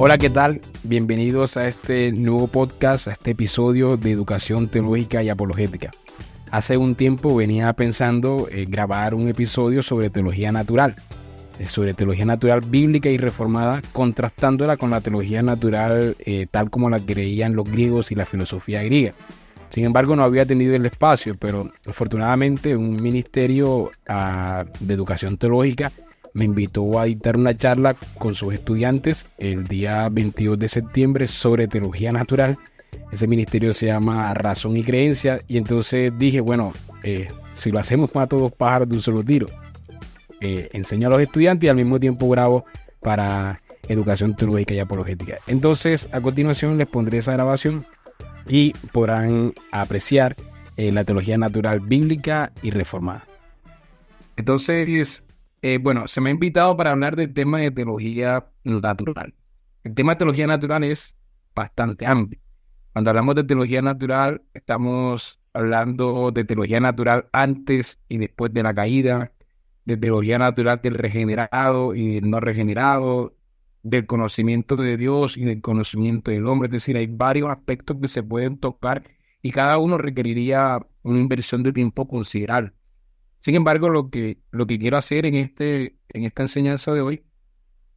Hola, ¿qué tal? Bienvenidos a este nuevo podcast, a este episodio de Educación Teológica y Apologética. Hace un tiempo venía pensando grabar un episodio sobre teología natural bíblica y reformada, contrastándola con la teología natural tal como la creían los griegos y la filosofía griega. Sin embargo, no había tenido el espacio, pero afortunadamente un ministerio de educación teológica me invitó a dictar una charla con sus estudiantes el día 22 de septiembre sobre teología natural. Ese ministerio se llama Razón y Creencia, y entonces dije, bueno, si lo hacemos mata dos pájaros de un solo tiro. Enseño a los estudiantes y al mismo tiempo grabo para educación teológica y apologética. Entonces, a continuación les pondré esa grabación y podrán apreciar la teología natural bíblica y reformada. Entonces, se me ha invitado para hablar del tema de teología natural. El tema de teología natural es bastante amplio. Cuando hablamos de teología natural, estamos hablando de teología natural antes y después de la caída, de teología natural del regenerado y del no regenerado, del conocimiento de Dios y del conocimiento del hombre. Es decir, hay varios aspectos que se pueden tocar y cada uno requeriría una inversión de tiempo considerable. Sin embargo, lo que quiero hacer en esta enseñanza de hoy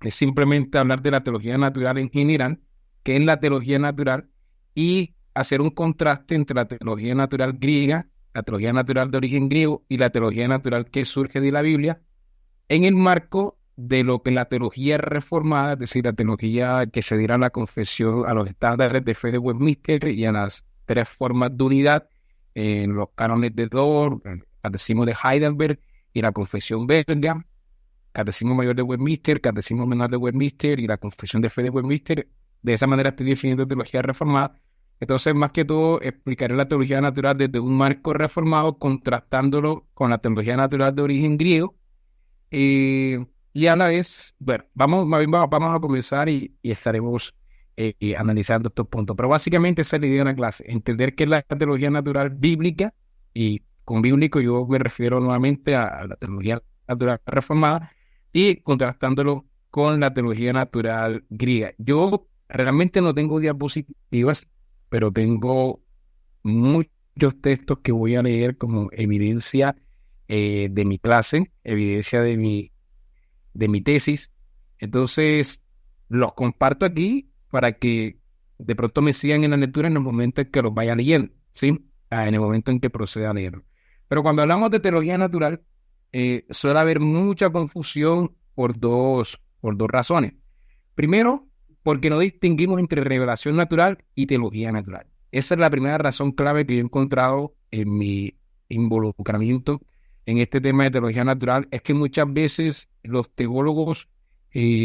es simplemente hablar de la teología natural en general, que es la teología natural, y hacer un contraste entre la teología natural griega, la teología natural de origen griego y la teología natural que surge de la Biblia, en el marco de lo que la teología reformada, es decir, la teología que se dirá a la confesión, a los estándares de fe de Westminster y a las tres formas de unidad, en los cánones de Dort, Catecismo de Heidelberg y la Confesión Belga, Catecismo Mayor de Westminster, Catecismo Menor de Westminster y la Confesión de Fe de Westminster. De esa manera estoy definiendo teología reformada. Entonces, más que todo, explicaré la teología natural desde un marco reformado, contrastándolo con la teología natural de origen griego. Y a la vez, vamos a comenzar y estaremos analizando estos puntos. Pero básicamente esa es la idea de la clase, entender qué es la teología natural bíblica, y con bíblico yo me refiero nuevamente a la teología natural reformada, y contrastándolo con la teología natural griega. Yo realmente no tengo diapositivas, pero tengo muchos textos que voy a leer como evidencia de mi clase, evidencia de mi tesis. Entonces, los comparto aquí para que de pronto me sigan en la lectura en el momento en que los vaya leyendo, ¿sí? En el momento en que proceda a leerlo. Pero cuando hablamos de teología natural, suele haber mucha confusión por dos razones. Primero, porque no distinguimos entre revelación natural y teología natural. Esa es la primera razón clave que yo he encontrado en mi involucramiento en este tema de teología natural, es que muchas veces los teólogos,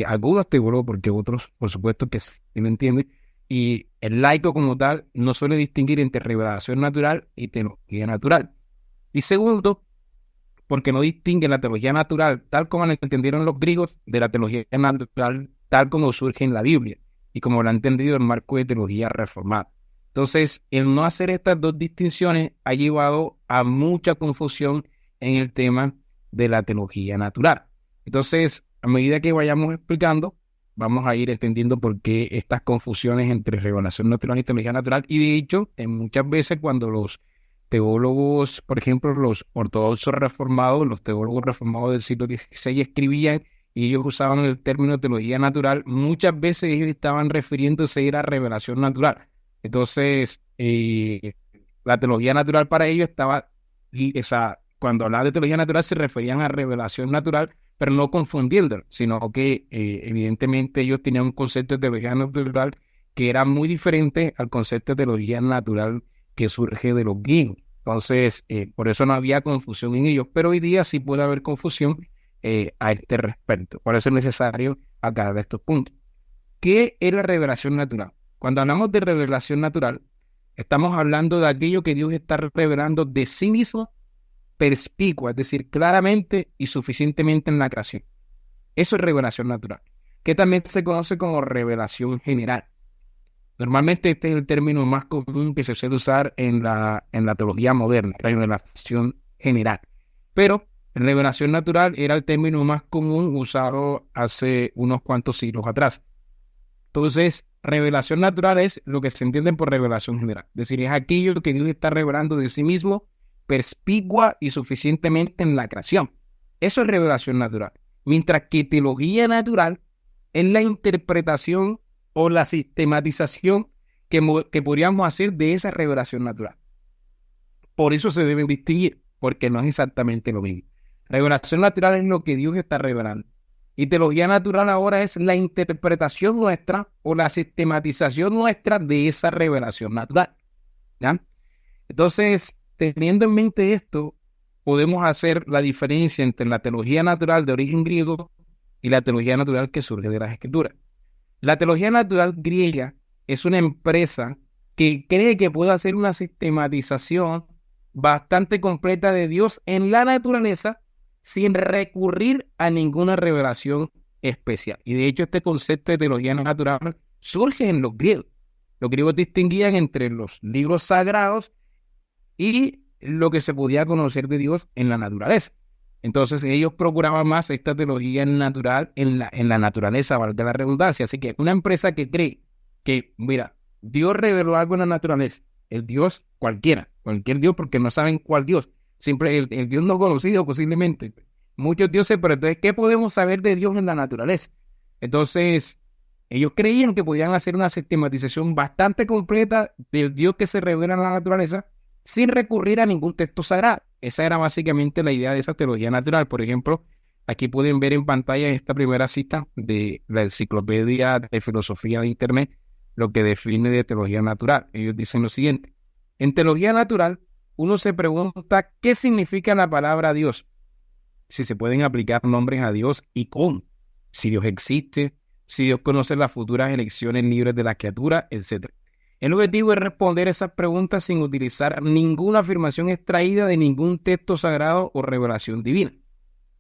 algunos teólogos, porque otros, por supuesto, que sí lo entienden, y el laico como tal no suele distinguir entre revelación natural y teología natural. Y segundo, porque no distingue la teología natural tal como la entendieron los griegos de la teología natural tal como surge en la Biblia y como la ha entendido el marco de teología reformada. Entonces, el no hacer estas dos distinciones ha llevado a mucha confusión en el tema de la teología natural. Entonces, a medida que vayamos explicando, vamos a ir entendiendo por qué estas confusiones entre revelación natural y teología natural. Y de hecho, muchas veces cuando los teólogos, por ejemplo, los ortodoxos reformados, los teólogos reformados del siglo XVI escribían y ellos usaban el término teología natural, muchas veces ellos estaban refiriéndose a la revelación natural. Entonces, la teología natural para ellos estaba, cuando hablaban de teología natural se referían a revelación natural, pero no confundiéndolo, sino que evidentemente ellos tenían un concepto de teología natural que era muy diferente al concepto de teología natural que surge de los griegos. Entonces, por eso no había confusión en ellos, pero hoy día sí puede haber confusión a este respecto. Por eso es necesario aclarar estos puntos. ¿Qué es la revelación natural? Cuando hablamos de revelación natural, estamos hablando de aquello que Dios está revelando de sí mismo perspicua, es decir, claramente y suficientemente en la creación. Eso es revelación natural, que también se conoce como revelación general. Normalmente este es el término más común que se suele usar en la teología moderna, revelación general. Pero revelación natural era el término más común usado hace unos cuantos siglos atrás. Entonces, revelación natural es lo que se entiende por revelación general. Es decir, es aquello que Dios está revelando de sí mismo, perspicua y suficientemente en la creación. Eso es revelación natural. Mientras que teología natural es la interpretación o la sistematización que podríamos hacer de esa revelación natural. Por eso se deben distinguir, porque no es exactamente lo mismo. Revelación natural es lo que Dios está revelando. Y teología natural ahora es la interpretación nuestra o la sistematización nuestra de esa revelación natural. ¿Ya? Entonces, teniendo en mente esto, podemos hacer la diferencia entre la teología natural de origen griego y la teología natural que surge de las Escrituras. La teología natural griega es una empresa que cree que puede hacer una sistematización bastante completa de Dios en la naturaleza sin recurrir a ninguna revelación especial. Y de hecho este concepto de teología natural surge en los griegos. Los griegos distinguían entre los libros sagrados y lo que se podía conocer de Dios en la naturaleza. Entonces ellos procuraban más esta teología natural en la naturaleza, valga la redundancia. Así que una empresa que cree que, mira, Dios reveló algo en la naturaleza, el Dios cualquier Dios, porque no saben cuál Dios, siempre el Dios no conocido posiblemente, muchos dioses, pero entonces, ¿qué podemos saber de Dios en la naturaleza? Entonces, ellos creían que podían hacer una sistematización bastante completa del Dios que se revela en la naturaleza sin recurrir a ningún texto sagrado. Esa era básicamente la idea de esa teología natural. Por ejemplo, aquí pueden ver en pantalla esta primera cita de la Enciclopedia de Filosofía de Internet, lo que define de teología natural. Ellos dicen lo siguiente: en teología natural, uno se pregunta qué significa la palabra Dios, si se pueden aplicar nombres a Dios y cómo, si Dios existe, si Dios conoce las futuras elecciones libres de la criatura, etc. El objetivo es responder esas preguntas sin utilizar ninguna afirmación extraída de ningún texto sagrado o revelación divina.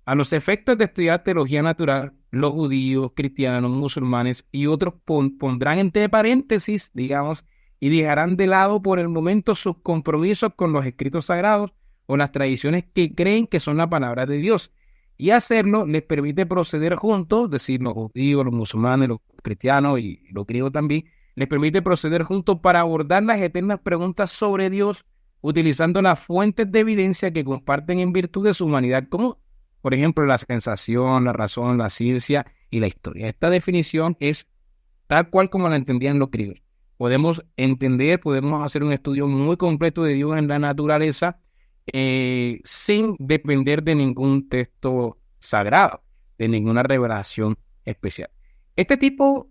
A los efectos de estudiar teología natural, los judíos, cristianos, musulmanes y otros pondrán entre paréntesis, digamos, y dejarán de lado por el momento sus compromisos con los escritos sagrados o las tradiciones que creen que son la palabra de Dios. Y hacerlo les permite proceder juntos, es decir, los judíos, los musulmanes, los cristianos y los griegos también, les permite proceder juntos para abordar las eternas preguntas sobre Dios, utilizando las fuentes de evidencia que comparten en virtud de su humanidad común. Por ejemplo, la sensación, la razón, la ciencia y la historia. Esta definición es tal cual como la entendían los griegos. Podemos hacer un estudio muy completo de Dios en la naturaleza sin depender de ningún texto sagrado, de ninguna revelación especial. Este tipo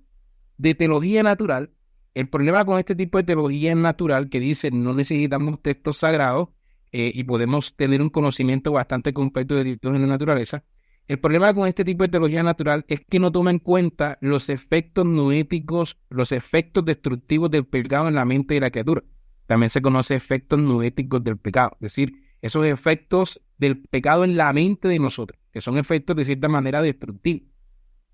de teología natural, el problema con este tipo de teología natural que dice no necesitamos textos sagrados y podemos tener un conocimiento bastante completo de Dios en la naturaleza, el problema con este tipo de teología natural es que no toma en cuenta los efectos noéticos, los efectos destructivos del pecado en la mente de la criatura. También se conoce efectos noéticos del pecado, es decir, esos efectos del pecado en la mente de nosotros, que son efectos de cierta manera destructivos.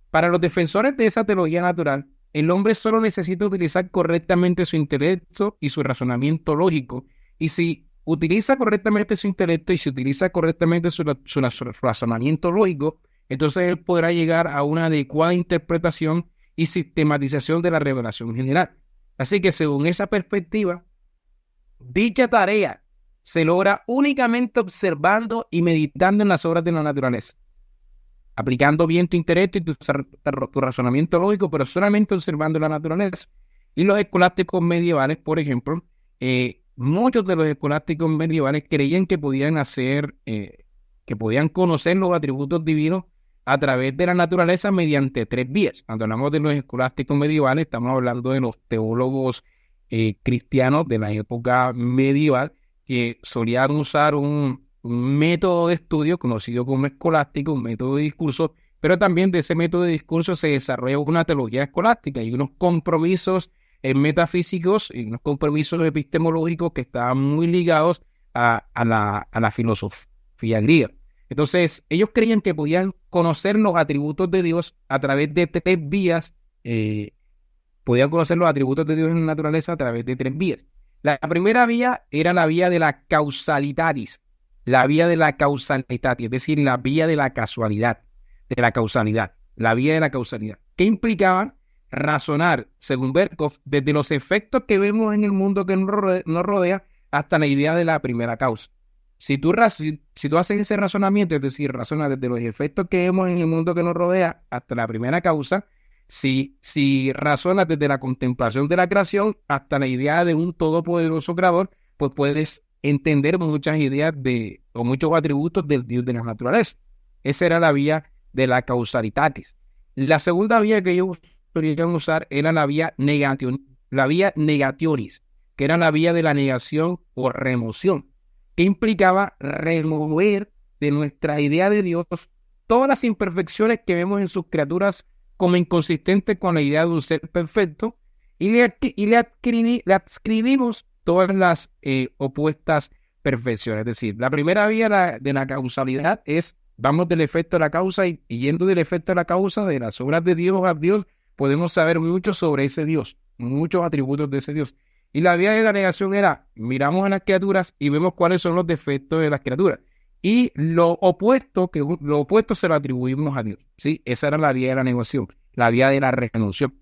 Para los defensores de esa teología natural, el hombre solo necesita utilizar correctamente su intelecto y su razonamiento lógico, y si utiliza correctamente su intelecto y si utiliza correctamente su razonamiento lógico, entonces él podrá llegar a una adecuada interpretación y sistematización de la revelación general. Así que según esa perspectiva, dicha tarea se logra únicamente observando y meditando en las obras de la naturaleza, aplicando bien tu intelecto y tu razonamiento lógico, pero solamente observando la naturaleza. Y los escolásticos medievales, por ejemplo, muchos de los escolásticos medievales creían que podían conocer los atributos divinos a través de la naturaleza mediante tres vías. Cuando hablamos de los escolásticos medievales, estamos hablando de los teólogos cristianos de la época medieval que solían usar un método de estudio conocido como escolástico, un método de discurso, pero también de ese método de discurso se desarrolla una teología escolástica y unos compromisos metafísicos y unos compromisos epistemológicos que estaban muy ligados a la filosofía griega. Entonces, ellos creían que podían conocer los atributos de Dios a través de tres vías, podían conocer los atributos de Dios en la naturaleza a través de tres vías. La primera vía era la vía de la causalitatis, la vía de la causalidad, es decir, la vía de la casualidad, de la causalidad, la vía de la causalidad, que implicaba razonar, según Berkov, desde los efectos que vemos en el mundo que nos rodea hasta la idea de la primera causa. Si tú haces ese razonamiento, es decir, razonas desde los efectos que vemos en el mundo que nos rodea hasta la primera causa, si razonas desde la contemplación de la creación hasta la idea de un todopoderoso creador, pues puedes entender muchas ideas o muchos atributos del Dios de la naturaleza. Esa era la vía de la causalitatis. La segunda vía que ellos podrían usar era la vía negationis, que era la vía de la negación o remoción, que implicaba remover de nuestra idea de Dios todas las imperfecciones que vemos en sus criaturas como inconsistentes con la idea de un ser perfecto, y le adscribimos todas las opuestas perfecciones. Es decir, la primera vía de la causalidad es, vamos del efecto a la causa, y yendo del efecto a la causa, de las obras de Dios a Dios, podemos saber mucho sobre ese Dios, muchos atributos de ese Dios. Y la vía de la negación era, miramos a las criaturas y vemos cuáles son los defectos de las criaturas. Y lo opuesto se lo atribuimos a Dios. ¿Sí? Esa era la vía de la negación, la vía de la renunciación.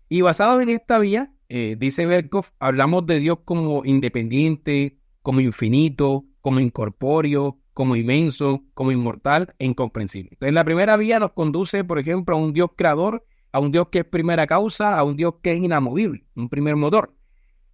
Y basado en esta vía, dice Berkov, hablamos de Dios como independiente, como infinito, como incorpóreo, como inmenso, como inmortal e incomprensible. Entonces, la primera vía nos conduce, por ejemplo, a un Dios creador, a un Dios que es primera causa, a un Dios que es inamovible, un primer motor.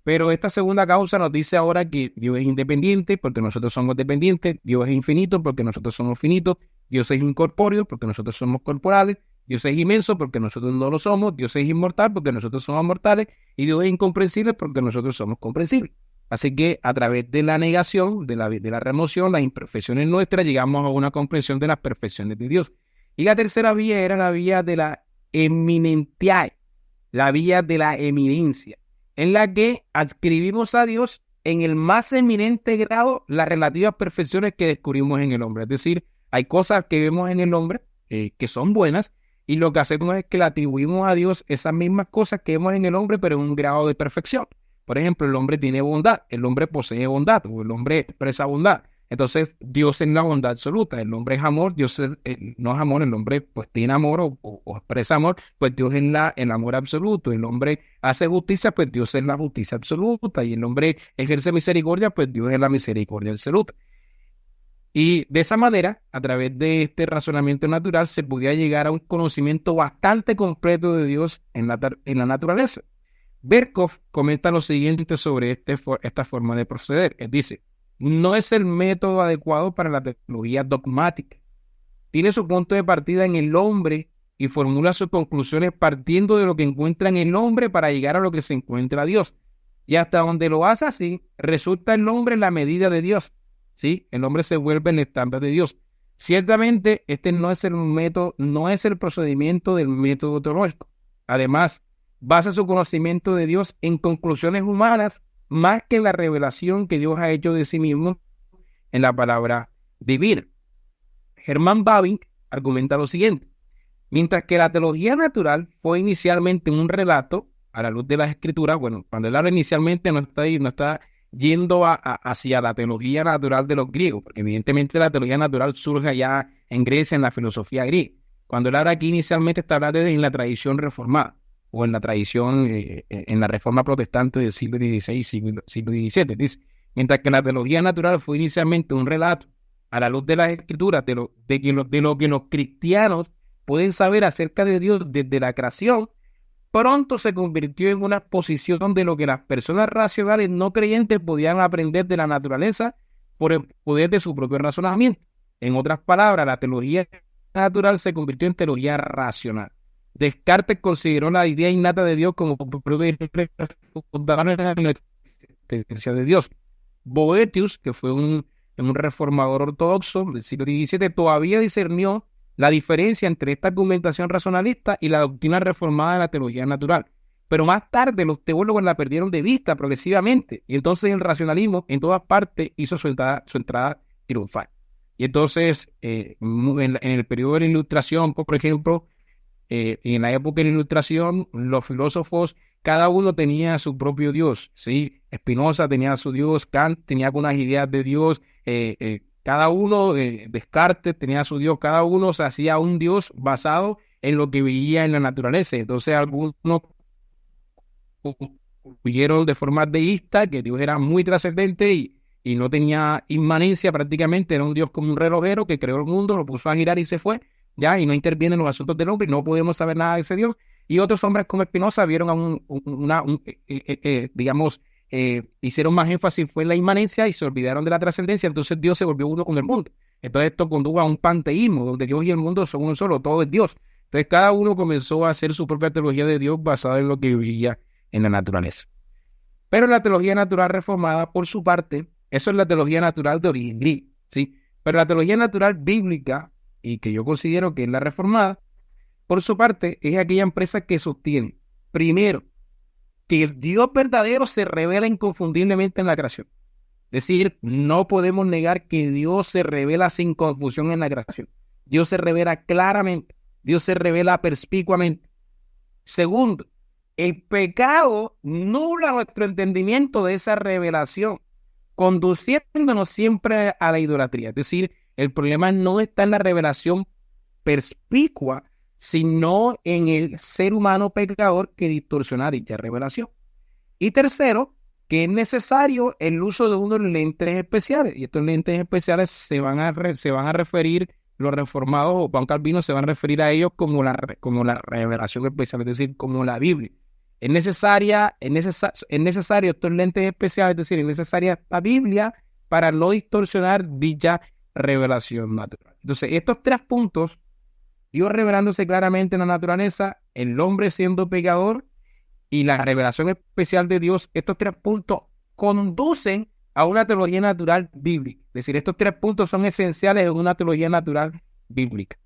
Pero esta segunda causa nos dice ahora que Dios es independiente porque nosotros somos dependientes, Dios es infinito porque nosotros somos finitos, Dios es incorpóreo porque nosotros somos corporales, Dios es inmenso porque nosotros no lo somos, Dios es inmortal porque nosotros somos mortales, y Dios es incomprensible porque nosotros somos comprensibles. Así que a través de la negación, de la remoción, las imperfecciones nuestras, llegamos a una comprensión de las perfecciones de Dios. Y la tercera vía era la vía de la eminentiae, la vía de la eminencia, en la que adscribimos a Dios en el más eminente grado las relativas perfecciones que descubrimos en el hombre. Es decir, hay cosas que vemos en el hombre que son buenas, y lo que hacemos es que le atribuimos a Dios esas mismas cosas que vemos en el hombre, pero en un grado de perfección. Por ejemplo, el hombre tiene bondad, el hombre posee bondad, o el hombre expresa bondad. Entonces, Dios es la bondad absoluta, el hombre es amor, Dios no es amor, el hombre pues tiene amor o expresa amor, pues Dios es el amor absoluto. El hombre hace justicia, pues Dios es la justicia absoluta, y el hombre ejerce misericordia, pues Dios es la misericordia absoluta. Y de esa manera, a través de este razonamiento natural, se podía llegar a un conocimiento bastante completo de Dios en la naturaleza. Berkov comenta lo siguiente sobre esta forma de proceder. Él dice, no es el método adecuado para la teología dogmática. Tiene su punto de partida en el hombre y formula sus conclusiones partiendo de lo que encuentra en el hombre para llegar a lo que se encuentra Dios. Y hasta donde lo hace así, resulta el hombre la medida de Dios. ¿Sí? El hombre se vuelve el estándar de Dios. Ciertamente, este no es el método, no es el procedimiento del método teológico. Además, basa su conocimiento de Dios en conclusiones humanas más que en la revelación que Dios ha hecho de sí mismo en la palabra divina. Hermann Bavinck argumenta lo siguiente: mientras que la teología natural fue inicialmente un relato a la luz de las escrituras, bueno, cuando él habla inicialmente no está yendo hacia la teología natural de los griegos, porque evidentemente la teología natural surge allá en Grecia, en la filosofía griega. Cuando él habla aquí inicialmente está hablando en la tradición reformada, o en la tradición, en la reforma protestante del siglo XVI, siglo XVII. Dice, mientras que la teología natural fue inicialmente un relato a la luz de las escrituras, de lo que los cristianos pueden saber acerca de Dios desde la creación, pronto se convirtió en una exposición de lo que las personas racionales no creyentes podían aprender de la naturaleza por el poder de su propio razonamiento. En otras palabras, la teología natural se convirtió en teología racional. Descartes consideró la idea innata de Dios como propia existencia de Dios. Boetius, que fue un reformador ortodoxo del siglo XVII, todavía discernió la diferencia entre esta argumentación racionalista y la doctrina reformada de la teología natural. Pero más tarde los teólogos la perdieron de vista progresivamente, y entonces el racionalismo en todas partes hizo su entrada triunfal. Y entonces, en el periodo de la Ilustración, por ejemplo, en la época de la Ilustración, los filósofos, cada uno tenía su propio Dios, ¿sí? Spinoza tenía su Dios, Kant tenía algunas ideas de Dios, cada uno, Descartes tenía su Dios, cada uno se hacía un Dios basado en lo que veía en la naturaleza. Entonces algunos concluyeron de forma deísta que Dios era muy trascendente y no tenía inmanencia prácticamente, era un Dios como un relojero que creó el mundo, lo puso a girar y se fue, ya, y no interviene en los asuntos del hombre, y no podemos saber nada de ese Dios. Y otros hombres como Espinosa vieron a digamos, hicieron más énfasis fue en la inmanencia y se olvidaron de la trascendencia, entonces Dios se volvió uno con el mundo. Entonces esto condujo a un panteísmo, donde Dios y el mundo son uno solo, todo es Dios. Entonces cada uno comenzó a hacer su propia teología de Dios basada en lo que vivía en la naturaleza. Pero la teología natural reformada, por su parte, eso es la teología natural de origen griego, ¿sí? Pero la teología natural bíblica, y que yo considero que es la reformada, por su parte, es aquella empresa que sostiene, primero, que el Dios verdadero se revela inconfundiblemente en la creación. Es decir, no podemos negar que Dios se revela sin confusión en la creación. Dios se revela claramente, Dios se revela perspicuamente. Segundo, el pecado nubla nuestro entendimiento de esa revelación, conduciéndonos siempre a la idolatría. Es decir, el problema no está en la revelación perspicua, sino en el ser humano pecador que distorsiona dicha revelación. Y tercero, que es necesario el uso de unos lentes especiales. Y estos lentes especiales se van a referir, los reformados o Juan Calvino se van a referir a ellos como la revelación especial, es decir, como la Biblia. Es necesario estos lentes especiales, es decir, es necesaria esta Biblia para no distorsionar dicha revelación natural. Entonces, estos tres puntos, Dios revelándose claramente en la naturaleza, el hombre siendo pecador y la revelación especial de Dios, estos tres puntos conducen a una teología natural bíblica. Es decir, estos tres puntos son esenciales en una teología natural bíblica.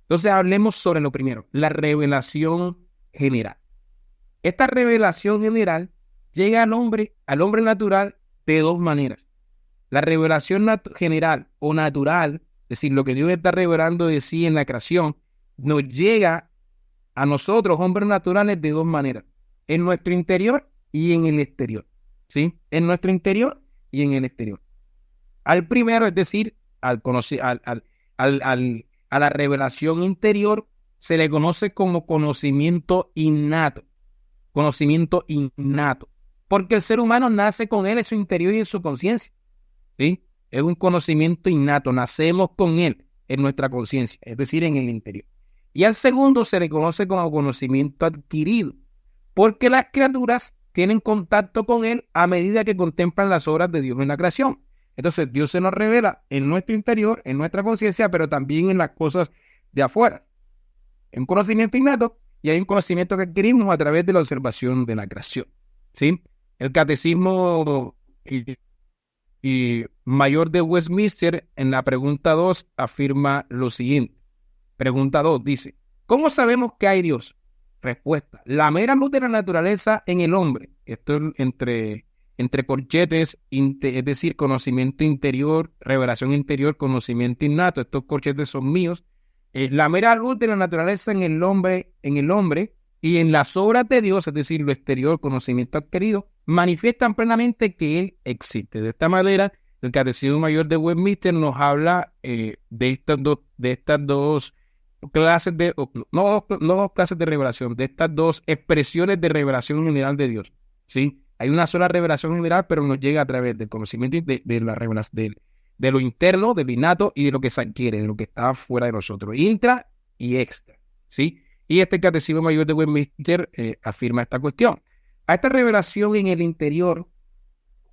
Entonces, hablemos sobre lo primero, la revelación general. Esta revelación general llega al hombre natural de dos maneras. La revelación general o natural, es decir, lo que Dios está revelando de sí en la creación, nos llega a nosotros, hombres naturales, de dos maneras. En nuestro interior y en el exterior. ¿Sí? En nuestro interior y en el exterior. Al primero, es decir, a la revelación interior, se le conoce como conocimiento innato. Conocimiento innato. Porque el ser humano nace con él en su interior y en su conciencia. ¿Sí? Es un conocimiento innato. Nacemos con él en nuestra conciencia, es decir, en el interior. Y al segundo se le conoce como conocimiento adquirido. Porque las criaturas tienen contacto con él a medida que contemplan las obras de Dios en la creación. Entonces Dios se nos revela en nuestro interior, en nuestra conciencia, pero también en las cosas de afuera. Un conocimiento innato y hay un conocimiento que adquirimos a través de la observación de la creación. ¿Sí? El catecismo y mayor de Westminster en la pregunta 2 afirma lo siguiente. Pregunta 2 dice, ¿cómo sabemos que hay Dios? Respuesta, la mera luz de la naturaleza en el hombre. Esto entre corchetes, es decir, conocimiento interior, revelación interior, conocimiento innato. Estos corchetes son míos. La mera luz de la naturaleza en el hombre y en las obras de Dios, es decir, lo exterior, conocimiento adquirido, manifiestan plenamente que Él existe. De esta manera, el Catecismo Mayor de Westminster nos habla de estas dos clases no dos clases de revelación, de estas dos expresiones de revelación general de Dios. ¿Sí? Hay una sola revelación general, pero nos llega a través del conocimiento de la revelación de lo interno, de lo innato y de lo que se adquiere, de lo que está fuera de nosotros, intra y extra. ¿Sí? Y este Catecismo Mayor de Westminster afirma esta cuestión. A esta revelación en el interior,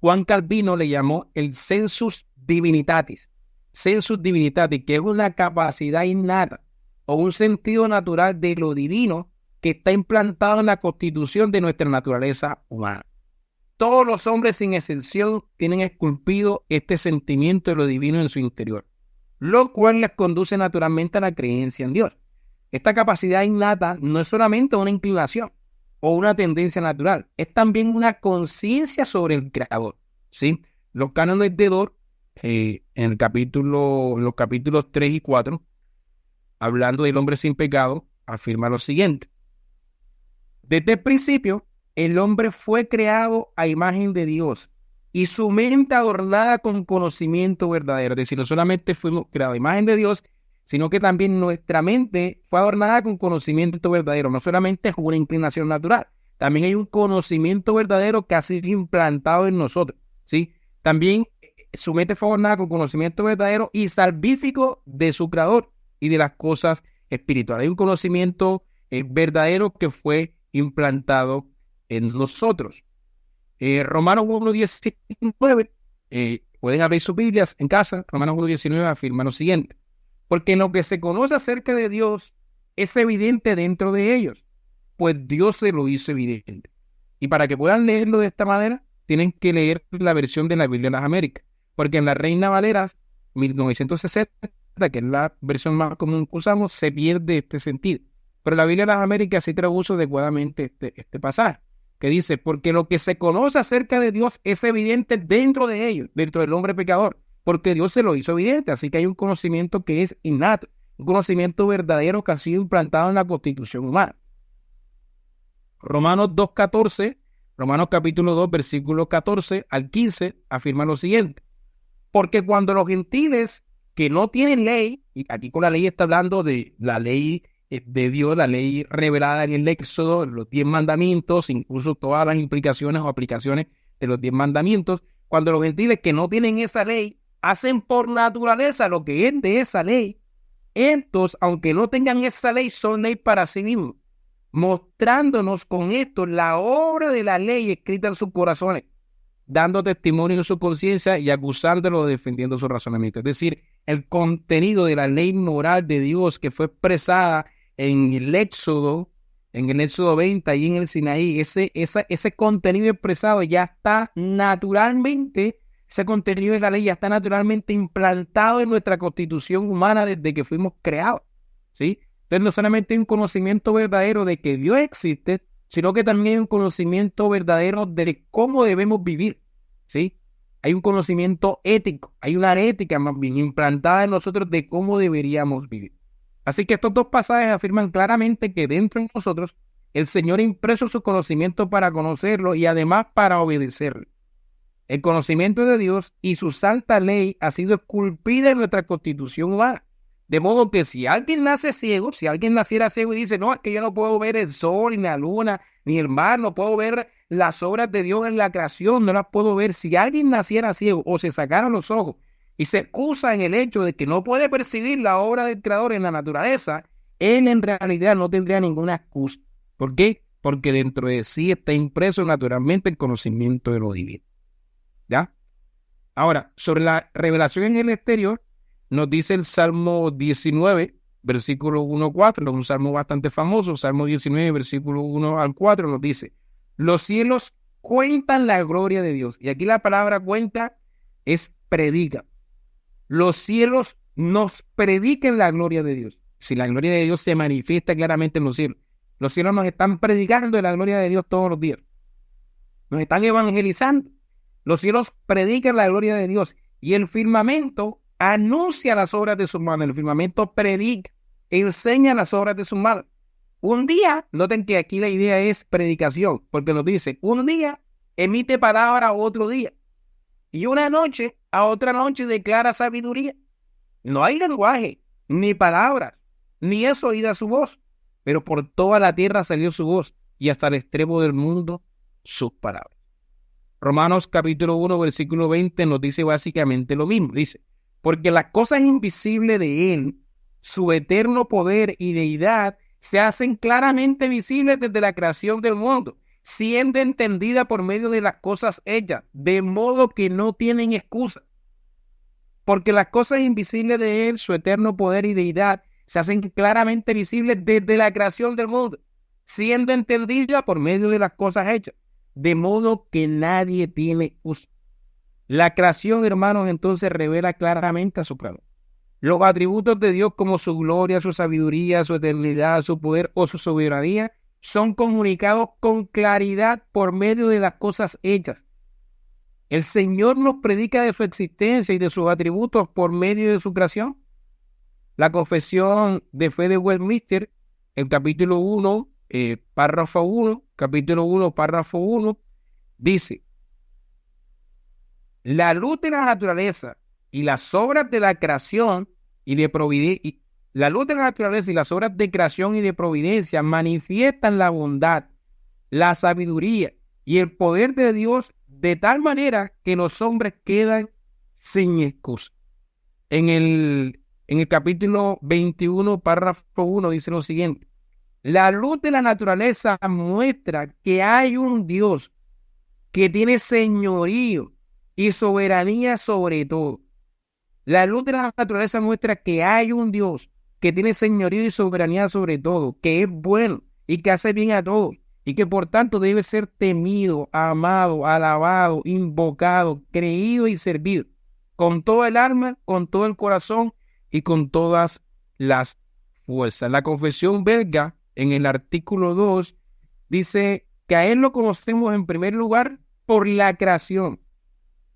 Juan Calvino le llamó el sensus divinitatis. Sensus divinitatis, que es una capacidad innata o un sentido natural de lo divino que está implantado en la constitución de nuestra naturaleza humana. Todos los hombres sin excepción tienen esculpido este sentimiento de lo divino en su interior, lo cual les conduce naturalmente a la creencia en Dios. Esta capacidad innata no es solamente una inclinación o una tendencia natural, es también una conciencia sobre el Creador. ¿Sí? Los cánones de Dort, en los capítulos 3 y 4, hablando del hombre sin pecado, afirma lo siguiente. Desde el principio, el hombre fue creado a imagen de Dios y su mente adornada con conocimiento verdadero. Es decir, no solamente fuimos creados a imagen de Dios, sino que también nuestra mente fue adornada con conocimiento verdadero. No solamente es una inclinación natural, también hay un conocimiento verdadero que ha sido implantado en nosotros, ¿sí? También su mente fue adornada con conocimiento verdadero y salvífico de su creador y de las cosas espirituales. Hay un conocimiento verdadero que fue implantado en nosotros. Romanos 1:19, pueden abrir sus Biblias en casa. Romanos 1:19 afirma lo siguiente: porque en lo que se conoce acerca de Dios es evidente dentro de ellos, pues Dios se lo hizo evidente. Y para que puedan leerlo de esta manera, tienen que leer la versión de la Biblia de las Américas, porque en la Reina Valera 1960, que es la versión más común que usamos, se pierde este sentido. Pero la Biblia de las Américas sí traduce adecuadamente este pasaje, que dice: porque lo que se conoce acerca de Dios es evidente dentro de ellos, dentro del hombre pecador, porque Dios se lo hizo evidente. Así que hay un conocimiento que es innato, un conocimiento verdadero que ha sido implantado en la constitución humana. Romanos 2:14, Romanos capítulo 2, versículo 14 al 15, afirma lo siguiente: porque cuando los gentiles que no tienen ley, y aquí con la ley está hablando de la ley de Dios, la ley revelada en el Éxodo, los 10 mandamientos, incluso todas las implicaciones o aplicaciones de los 10 mandamientos, cuando los gentiles que no tienen esa ley hacen por naturaleza lo que es de esa ley, entonces, aunque no tengan esa ley, son ley para sí mismos, mostrándonos con esto la obra de la ley escrita en sus corazones, dando testimonio en su conciencia y acusándolo, defendiendo su razonamiento. Es decir, el contenido de la ley moral de Dios que fue expresada en el Éxodo 20 y en el Sinaí, ese contenido expresado ya está naturalmente, ese contenido de la ley ya está naturalmente implantado en nuestra constitución humana desde que fuimos creados, ¿sí? Entonces no solamente hay un conocimiento verdadero de que Dios existe, sino que también hay un conocimiento verdadero de cómo debemos vivir, ¿sí? Hay un conocimiento ético, hay una ética más bien implantada en nosotros de cómo deberíamos vivir. Así que estos dos pasajes afirman claramente que dentro de nosotros el Señor ha impreso su conocimiento para conocerlo y además para obedecerlo. El conocimiento de Dios y su santa ley ha sido esculpida en nuestra constitución humana. De modo que si alguien nace ciego, si alguien naciera ciego y dice: no, es que yo no puedo ver el sol, ni la luna, ni el mar, no puedo ver las obras de Dios en la creación, no las puedo ver. Si alguien naciera ciego o se sacara los ojos y se excusa en el hecho de que no puede percibir la obra del Creador en la naturaleza, él en realidad no tendría ninguna excusa. ¿Por qué? Porque dentro de sí está impreso naturalmente el conocimiento de lo divino. ¿Ya? Ahora, sobre la revelación en el exterior, nos dice el Salmo 19, versículo 1-4, un salmo bastante famoso. Salmo 19, versículo 1-4, nos dice: los cielos cuentan la gloria de Dios. Y aquí la palabra cuenta es predica. Los cielos nos predican la gloria de Dios. Si la gloria de Dios se manifiesta claramente en los cielos nos están predicando de la gloria de Dios todos los días. Nos están evangelizando. Los cielos predican la gloria de Dios y el firmamento anuncia las obras de sus manos. El firmamento predica, enseña las obras de sus manos. Un día, noten que aquí la idea es predicación, porque nos dice: un día emite palabra a otro día, y una noche a otra noche declara sabiduría. No hay lenguaje, ni palabras, ni es oída su voz, pero por toda la tierra salió su voz, y hasta el extremo del mundo sus palabras. Romanos capítulo 1, versículo 20 nos dice básicamente lo mismo. Dice: porque las cosas invisibles de Él, su eterno poder y deidad, se hacen claramente visibles desde la creación del mundo, siendo entendida por medio de las cosas hechas, de modo que no tienen excusa. Porque las cosas invisibles de Él, su eterno poder y deidad, se hacen claramente visibles desde la creación del mundo, siendo entendida por medio de las cosas hechas, de modo que nadie tiene excusa. La creación, hermanos, entonces revela claramente a su creador. Los atributos de Dios, como su gloria, su sabiduría, su eternidad, su poder o su soberanía, son comunicados con claridad por medio de las cosas hechas. El Señor nos predica de su existencia y de sus atributos por medio de su creación. La confesión de fe de Westminster, el capítulo 1, párrafo 1, capítulo 1, párrafo 1, dice: la luz de la naturaleza y las obras de la creación y de La luz de la naturaleza y las obras de creación y de providencia manifiestan la bondad, la sabiduría y el poder de Dios de tal manera que los hombres quedan sin excusa. En el capítulo 21, párrafo 1, dice lo siguiente: la luz de la naturaleza muestra que hay un Dios que tiene señorío y soberanía sobre todo. La luz de la naturaleza muestra que hay un Dios que tiene señorío y soberanía sobre todo, que es bueno y que hace bien a todos, y que por tanto debe ser temido, amado, alabado, invocado, creído y servido, con todo el alma, con todo el corazón y con todas las fuerzas. La confesión belga, en el artículo 2, dice que a Él lo conocemos en primer lugar por la creación,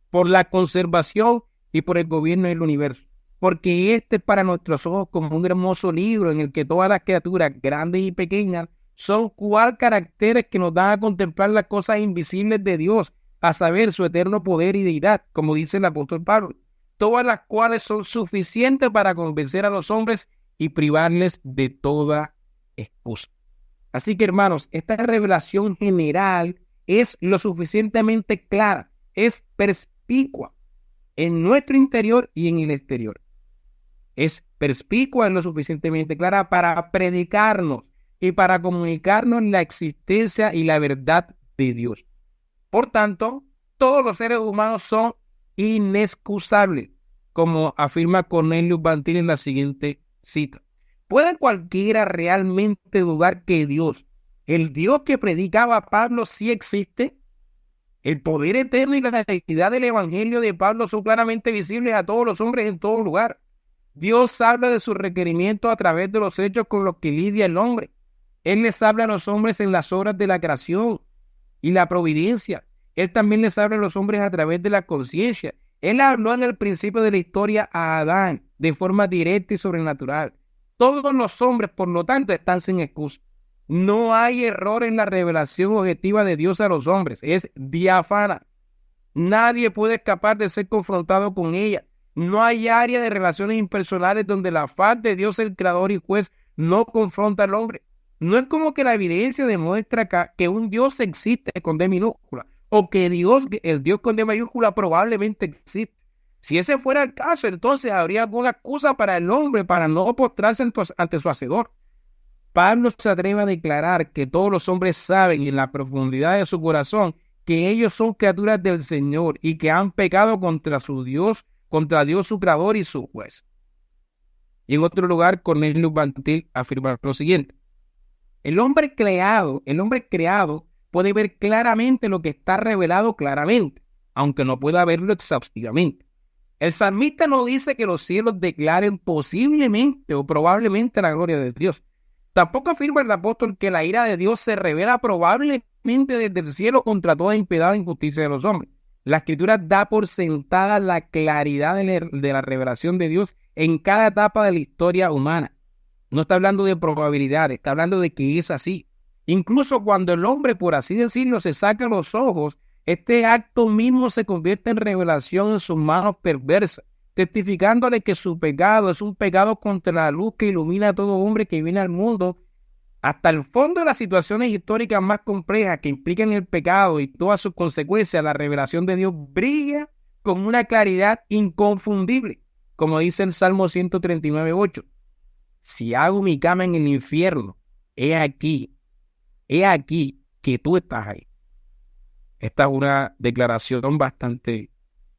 por la conservación y por el gobierno del universo. Porque este es para nuestros ojos como un hermoso libro en el que todas las criaturas, grandes y pequeñas, son cual caracteres que nos dan a contemplar las cosas invisibles de Dios, a saber, su eterno poder y deidad, como dice el apóstol Pablo, todas las cuales son suficientes para convencer a los hombres y privarles de toda excusa. Así que, hermanos, esta revelación general es lo suficientemente clara, es perspicua en nuestro interior y en el exterior. Es perspicua, es lo suficientemente clara para predicarnos y para comunicarnos la existencia y la verdad de Dios. Por tanto, todos los seres humanos son inexcusables, como afirma Cornelius Van Til en la siguiente cita. ¿Puede cualquiera realmente dudar que Dios, el Dios que predicaba Pablo, sí existe? El poder eterno y la necesidad del evangelio de Pablo son claramente visibles a todos los hombres en todo lugar. Dios habla de sus requerimientos a través de los hechos con los que lidia el hombre. Él les habla a los hombres en las obras de la creación y la providencia. Él también les habla a los hombres a través de la conciencia. Él habló en el principio de la historia a Adán de forma directa y sobrenatural. Todos los hombres, por lo tanto, están sin excusa. No hay error en la revelación objetiva de Dios a los hombres. Es diáfana. Nadie puede escapar de ser confrontado con ella. No hay área de relaciones impersonales donde la faz de Dios, el creador y juez, no confronta al hombre. No es como que la evidencia demuestra que un Dios existe con D minúscula, o que el Dios con D mayúscula probablemente existe. Si ese fuera el caso, entonces habría alguna excusa para el hombre para no postrarse ante su hacedor. Pablo se atreve a declarar que todos los hombres saben en la profundidad de su corazón que ellos son criaturas del Señor y que han pecado contra Dios su creador y su juez. Y en otro lugar, Cornelius Van Til afirma lo siguiente: el hombre creado puede ver claramente lo que está revelado claramente, aunque no pueda verlo exhaustivamente. El salmista no dice que los cielos declaren posiblemente o probablemente la gloria de Dios. Tampoco afirma el apóstol que la ira de Dios se revela probablemente desde el cielo contra toda impiedad e injusticia de los hombres. La Escritura da por sentada la claridad de la revelación de Dios en cada etapa de la historia humana. No está hablando de probabilidades, está hablando de que es así. Incluso cuando el hombre, por así decirlo, se saca los ojos, este acto mismo se convierte en revelación en sus manos perversas, testificándole que su pecado es un pecado contra la luz que ilumina a todo hombre que viene al mundo. Hasta el fondo de las situaciones históricas más complejas que implican el pecado y todas sus consecuencias, la revelación de Dios brilla con una claridad inconfundible, como dice el Salmo 139:8. Si hago mi cama en el infierno, he aquí que tú estás ahí. Esta es una declaración bastante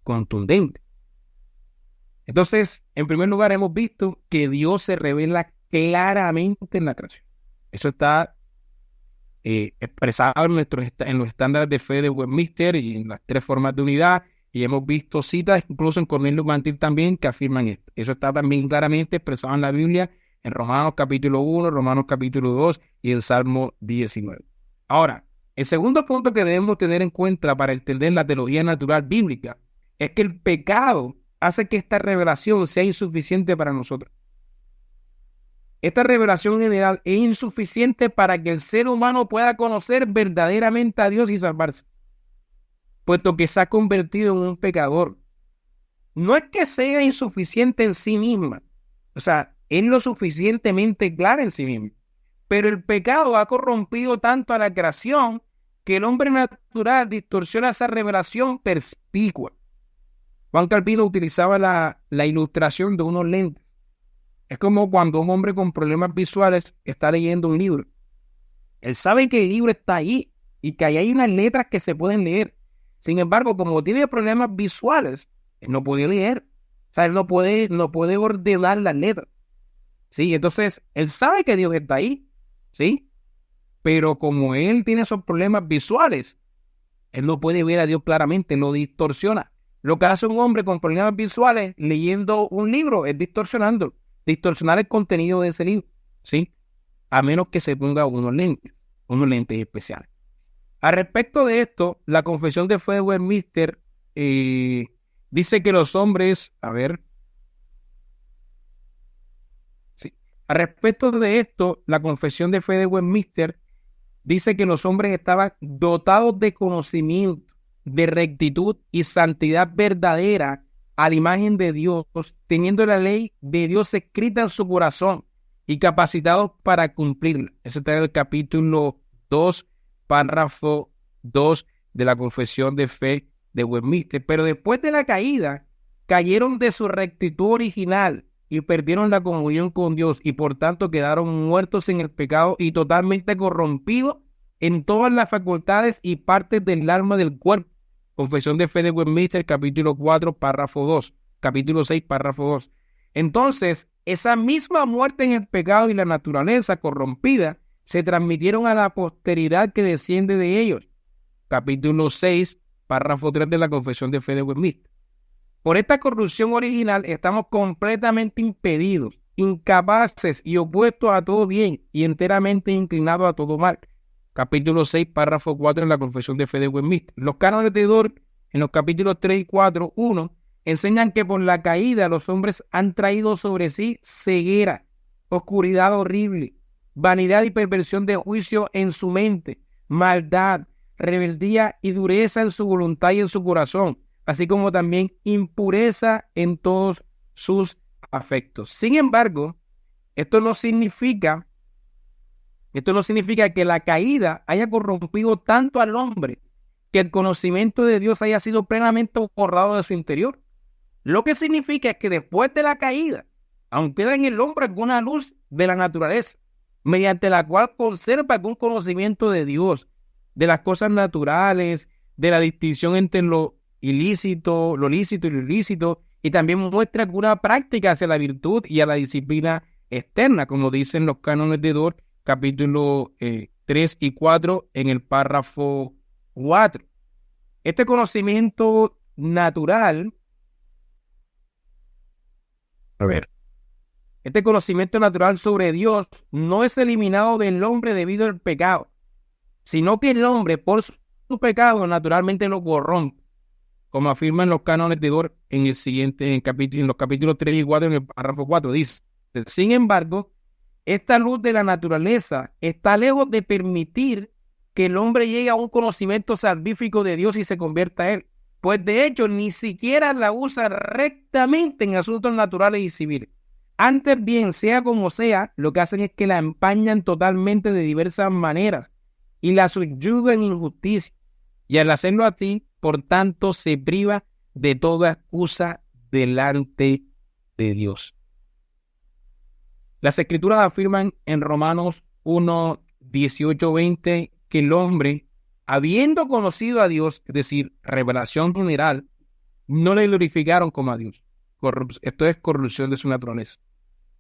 contundente. Entonces, en primer lugar, hemos visto que Dios se revela claramente en la creación. Eso está expresado en los estándares de fe de Westminster y en las tres formas de unidad. Y hemos visto citas, incluso en Cornelius Van Til también, que afirman esto. Eso está también claramente expresado en la Biblia, en Romanos capítulo 1, Romanos capítulo 2 y el Salmo 19. Ahora, el segundo punto que debemos tener en cuenta para entender la teología natural bíblica es que el pecado hace que esta revelación sea insuficiente para nosotros. Esta revelación general es insuficiente para que el ser humano pueda conocer verdaderamente a Dios y salvarse, puesto que se ha convertido en un pecador. No es que sea insuficiente en sí misma. O sea, es lo suficientemente clara en sí misma. Pero el pecado ha corrompido tanto a la creación que el hombre natural distorsiona esa revelación perspicua. Juan Calvino utilizaba la ilustración de unos lentes. Es como cuando un hombre con problemas visuales está leyendo un libro. Él sabe que el libro está ahí y que ahí hay unas letras que se pueden leer. Sin embargo, como tiene problemas visuales, él no puede leer. O sea, él no puede ordenar las letras. ¿Sí? Entonces, él sabe que Dios está ahí. ¿Sí? Pero como él tiene esos problemas visuales, él no puede ver a Dios claramente, lo distorsiona. Lo que hace un hombre con problemas visuales leyendo un libro es distorsionar el contenido de ese libro, ¿sí? A menos que se ponga unos lentes especiales. Al respecto de esto, la Confesión de Fe de Westminster dice que los hombres, al respecto de esto, la Confesión de Fe de Westminster dice que los hombres estaban dotados de conocimiento, de rectitud y santidad verdadera a la imagen de Dios, teniendo la ley de Dios escrita en su corazón y capacitados para cumplirla. Eso está en el capítulo 2, párrafo 2 de la Confesión de Fe de Westminster. Pero después de la caída, cayeron de su rectitud original y perdieron la comunión con Dios y por tanto quedaron muertos en el pecado y totalmente corrompidos en todas las facultades y partes del alma del cuerpo. Confesión de Fe de Westminster, capítulo 4, párrafo 2, capítulo 6, párrafo 2. Entonces, esa misma muerte en el pecado y la naturaleza corrompida se transmitieron a la posteridad que desciende de ellos. Capítulo 6, párrafo 3 de la Confesión de Fe de Westminster. Por esta corrupción original estamos completamente impedidos, incapaces y opuestos a todo bien y enteramente inclinados a todo mal. Capítulo 6, párrafo 4 en la Confesión de Fe de Westminster. Los cánones de Dort, en los capítulos 3 y 4, 1, enseñan que por la caída los hombres han traído sobre sí ceguera, oscuridad horrible, vanidad y perversión de juicio en su mente, maldad, rebeldía y dureza en su voluntad y en su corazón, así como también impureza en todos sus afectos. Sin embargo, esto no significa que la caída haya corrompido tanto al hombre que el conocimiento de Dios haya sido plenamente borrado de su interior. Lo que significa es que después de la caída, aún queda en el hombre alguna luz de la naturaleza, mediante la cual conserva algún conocimiento de Dios, de las cosas naturales, de la distinción entre lo ilícito, lo lícito y lo ilícito, y también muestra alguna práctica hacia la virtud y a la disciplina externa, como dicen los cánones de Dort, capítulo 3 y 4, en el párrafo 4. Este conocimiento natural, este conocimiento natural sobre Dios no es eliminado del hombre debido al pecado, sino que el hombre, por su pecado, naturalmente lo corrompe, como afirman los cánones de Dort en los capítulos 3 y 4, en el párrafo 4, dice: sin embargo, esta luz de la naturaleza está lejos de permitir que el hombre llegue a un conocimiento salvífico de Dios y se convierta a él, pues de hecho ni siquiera la usa rectamente en asuntos naturales y civiles. Antes bien, sea como sea, lo que hacen es que la empañan totalmente de diversas maneras y la subyugan en injusticia, y al hacerlo así, por tanto, se priva de toda excusa delante de Dios. Las Escrituras afirman en Romanos 1, 18, 20 que el hombre, habiendo conocido a Dios, es decir, revelación general, no le glorificaron como a Dios. Esto es corrupción de su naturaleza.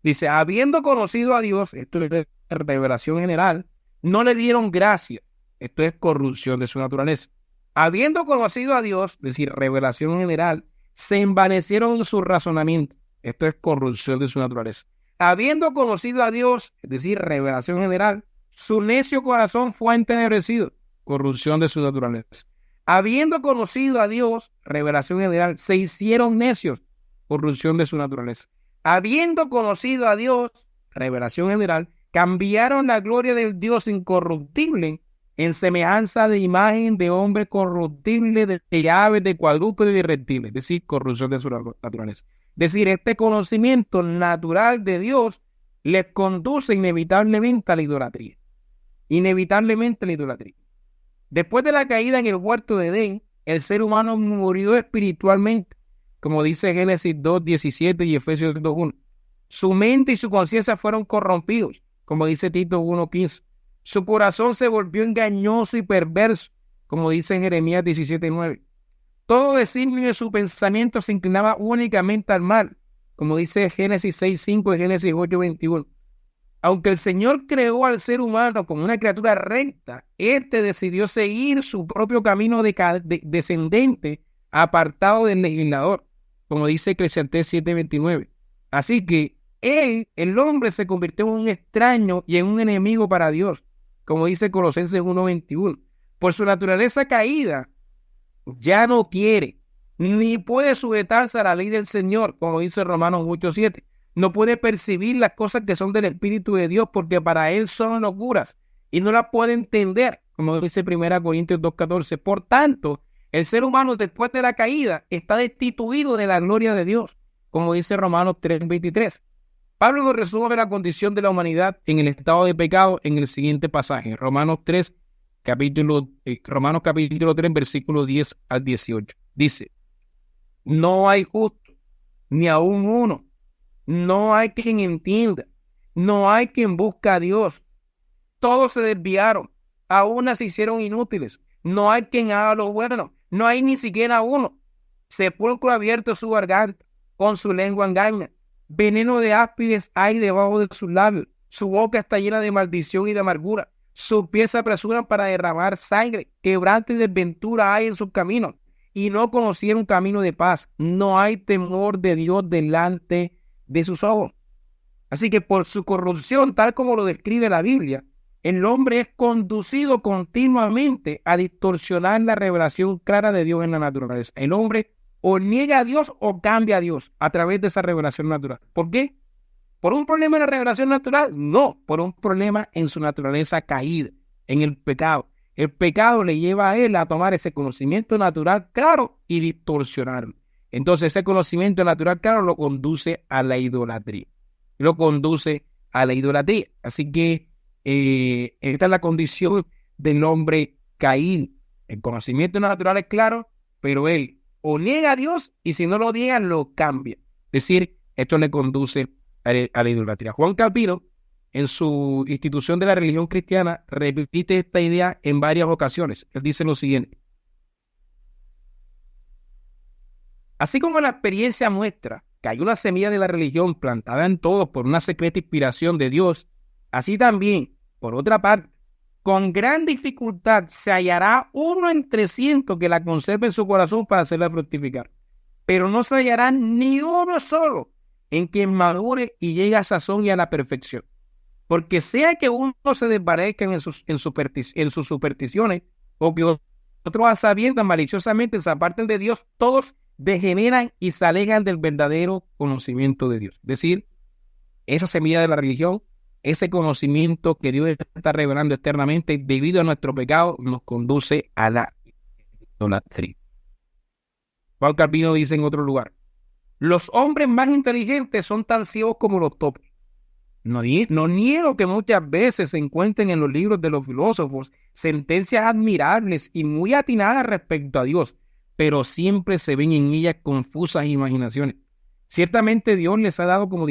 Dice, habiendo conocido a Dios, esto es revelación general, no le dieron gracia. Esto es corrupción de su naturaleza. Habiendo conocido a Dios, es decir, revelación general, se envanecieron en su razonamiento. Esto es corrupción de su naturaleza. Habiendo conocido a Dios, es decir, revelación general, su necio corazón fue entenebrecido. Corrupción de su naturaleza. Habiendo conocido a Dios, revelación general, se hicieron necios. Corrupción de su naturaleza. Habiendo conocido a Dios, revelación general, cambiaron la gloria del Dios incorruptible en semejanza de imagen de hombre corruptible, de aves, de cuadrúpedos y de reptiles, es decir, corrupción de su naturaleza. Es decir, este conocimiento natural de Dios les conduce inevitablemente a la idolatría. Inevitablemente a la idolatría. Después de la caída en el huerto de Edén, el ser humano murió espiritualmente, como dice Génesis 2:17 y Efesios 2:1. Su mente y su conciencia fueron corrompidos, como dice Tito 1:15. Su corazón se volvió engañoso y perverso, como dice Jeremías 17:9. Todo designio de su pensamiento se inclinaba únicamente al mal, como dice Génesis 6:5 y Génesis 8:21. Aunque el Señor creó al ser humano como una criatura recta, éste decidió seguir su propio camino descendente, apartado del legislador, como dice Eclesiastés 7:29. Así que el hombre, se convirtió en un extraño y en un enemigo para Dios, como dice Colosenses 1:21. Por su naturaleza caída, ya no quiere, ni puede sujetarse a la ley del Señor, como dice Romanos 8:7. No puede percibir las cosas que son del Espíritu de Dios, porque para él son locuras y no las puede entender, como dice 1 Corintios 2:14. Por tanto, el ser humano después de la caída está destituido de la gloria de Dios, como dice Romanos 3:23. Pablo nos resume la condición de la humanidad en el estado de pecado en el siguiente pasaje, Romanos capítulo 3, versículo 10 al 18. Dice: no hay justo, ni aún uno. No hay quien entienda, no hay quien busque a Dios. Todos se desviaron, a una se hicieron inútiles. No hay quien haga lo bueno, no hay ni siquiera uno. Sepulcro abierto su garganta, con su lengua engaña. Veneno de áspides hay debajo de sus labios. Su boca está llena de maldición y de amargura. Sus pies se apresuran para derramar sangre. Quebranto y desventura hay en sus caminos, y no conocieron camino de paz. No hay temor de Dios delante de sus ojos. Así que por su corrupción, tal como lo describe la Biblia, el hombre es conducido continuamente a distorsionar la revelación clara de Dios en la naturaleza. El hombre o niega a Dios o cambia a Dios a través de esa revelación natural. ¿Por qué? ¿Por un problema en la revelación natural? No, por un problema en su naturaleza caída, en el pecado. El pecado le lleva a él a tomar ese conocimiento natural claro y distorsionarlo. Entonces ese conocimiento natural claro lo conduce a la idolatría. Lo conduce a la idolatría. Así que esta es la condición del hombre caído. El conocimiento natural es claro, pero él o niega a Dios, y si no lo niega, lo cambia. Es decir, esto le conduce a la idolatría. Juan Calvino, en su Institución de la Religión Cristiana, repite esta idea en varias ocasiones. Él dice lo siguiente: así como la experiencia muestra que hay una semilla de la religión plantada en todos por una secreta inspiración de Dios, así también, por otra parte, con gran dificultad se hallará uno entre cientos que la conserve en su corazón para hacerla fructificar. Pero no se hallará ni uno solo en quien madure y llegue a sazón y a la perfección. Porque sea que uno se desvanezca en sus supersticiones, o que otros a sabiendas maliciosamente se aparten de Dios, todos degeneran y se alejan del verdadero conocimiento de Dios. Es decir, esa semilla de la religión, ese conocimiento que Dios está revelando externamente debido a nuestro pecado, nos conduce a la idolatría. Juan Calvino dice en otro lugar: los hombres más inteligentes son tan ciegos como los topos. No niego que muchas veces se encuentren en los libros de los filósofos sentencias admirables y muy atinadas respecto a Dios, pero siempre se ven en ellas confusas imaginaciones. Ciertamente Dios les ha dado, como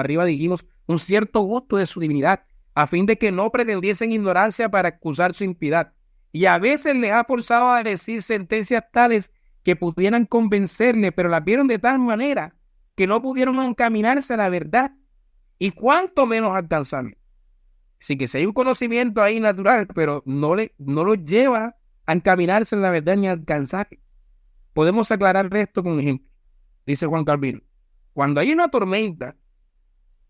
arriba dijimos, un cierto gusto de su divinidad, a fin de que no pretendiesen ignorancia para excusar su impiedad, y a veces les ha forzado a decir sentencias tales que pudieran convencerle, pero las vieron de tal manera que no pudieron encaminarse a la verdad, y cuánto menos alcanzarlo. Así que si hay un conocimiento ahí natural, pero no lo lleva a encaminarse en la verdad ni a alcanzar. Podemos aclarar esto con un ejemplo. Dice Juan Calvino: cuando hay una tormenta,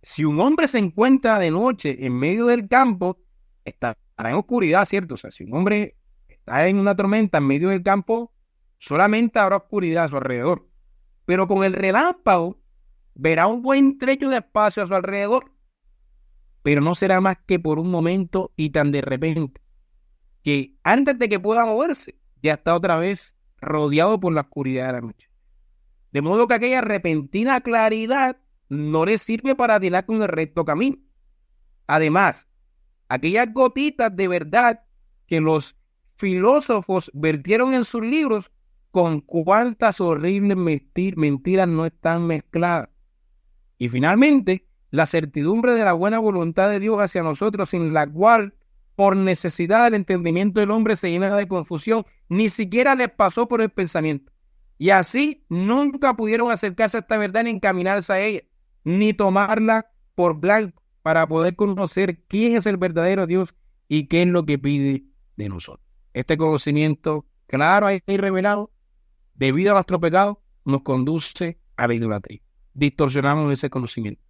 si un hombre se encuentra de noche en medio del campo, estará en oscuridad, ¿cierto? O sea, si un hombre está en una tormenta en medio del campo, solamente habrá oscuridad a su alrededor. Pero con el relámpago verá un buen trecho de espacio a su alrededor, pero no será más que por un momento y tan de repente, que antes de que pueda moverse, ya está otra vez rodeado por la oscuridad de la noche. De modo que aquella repentina claridad no le sirve para atinar con el recto camino. Además, aquellas gotitas de verdad que los filósofos vertieron en sus libros, con cuántas horribles mentiras no están mezcladas. Y finalmente, la certidumbre de la buena voluntad de Dios hacia nosotros, sin la cual, por necesidad del entendimiento del hombre, se llena de confusión, ni siquiera les pasó por el pensamiento. Y así nunca pudieron acercarse a esta verdad ni encaminarse a ella, ni tomarla por blanco para poder conocer quién es el verdadero Dios y qué es lo que pide de nosotros. Este conocimiento claro ahí revelado, debido a nuestro pecado, nos conduce a la idolatría. Distorsionamos ese conocimiento.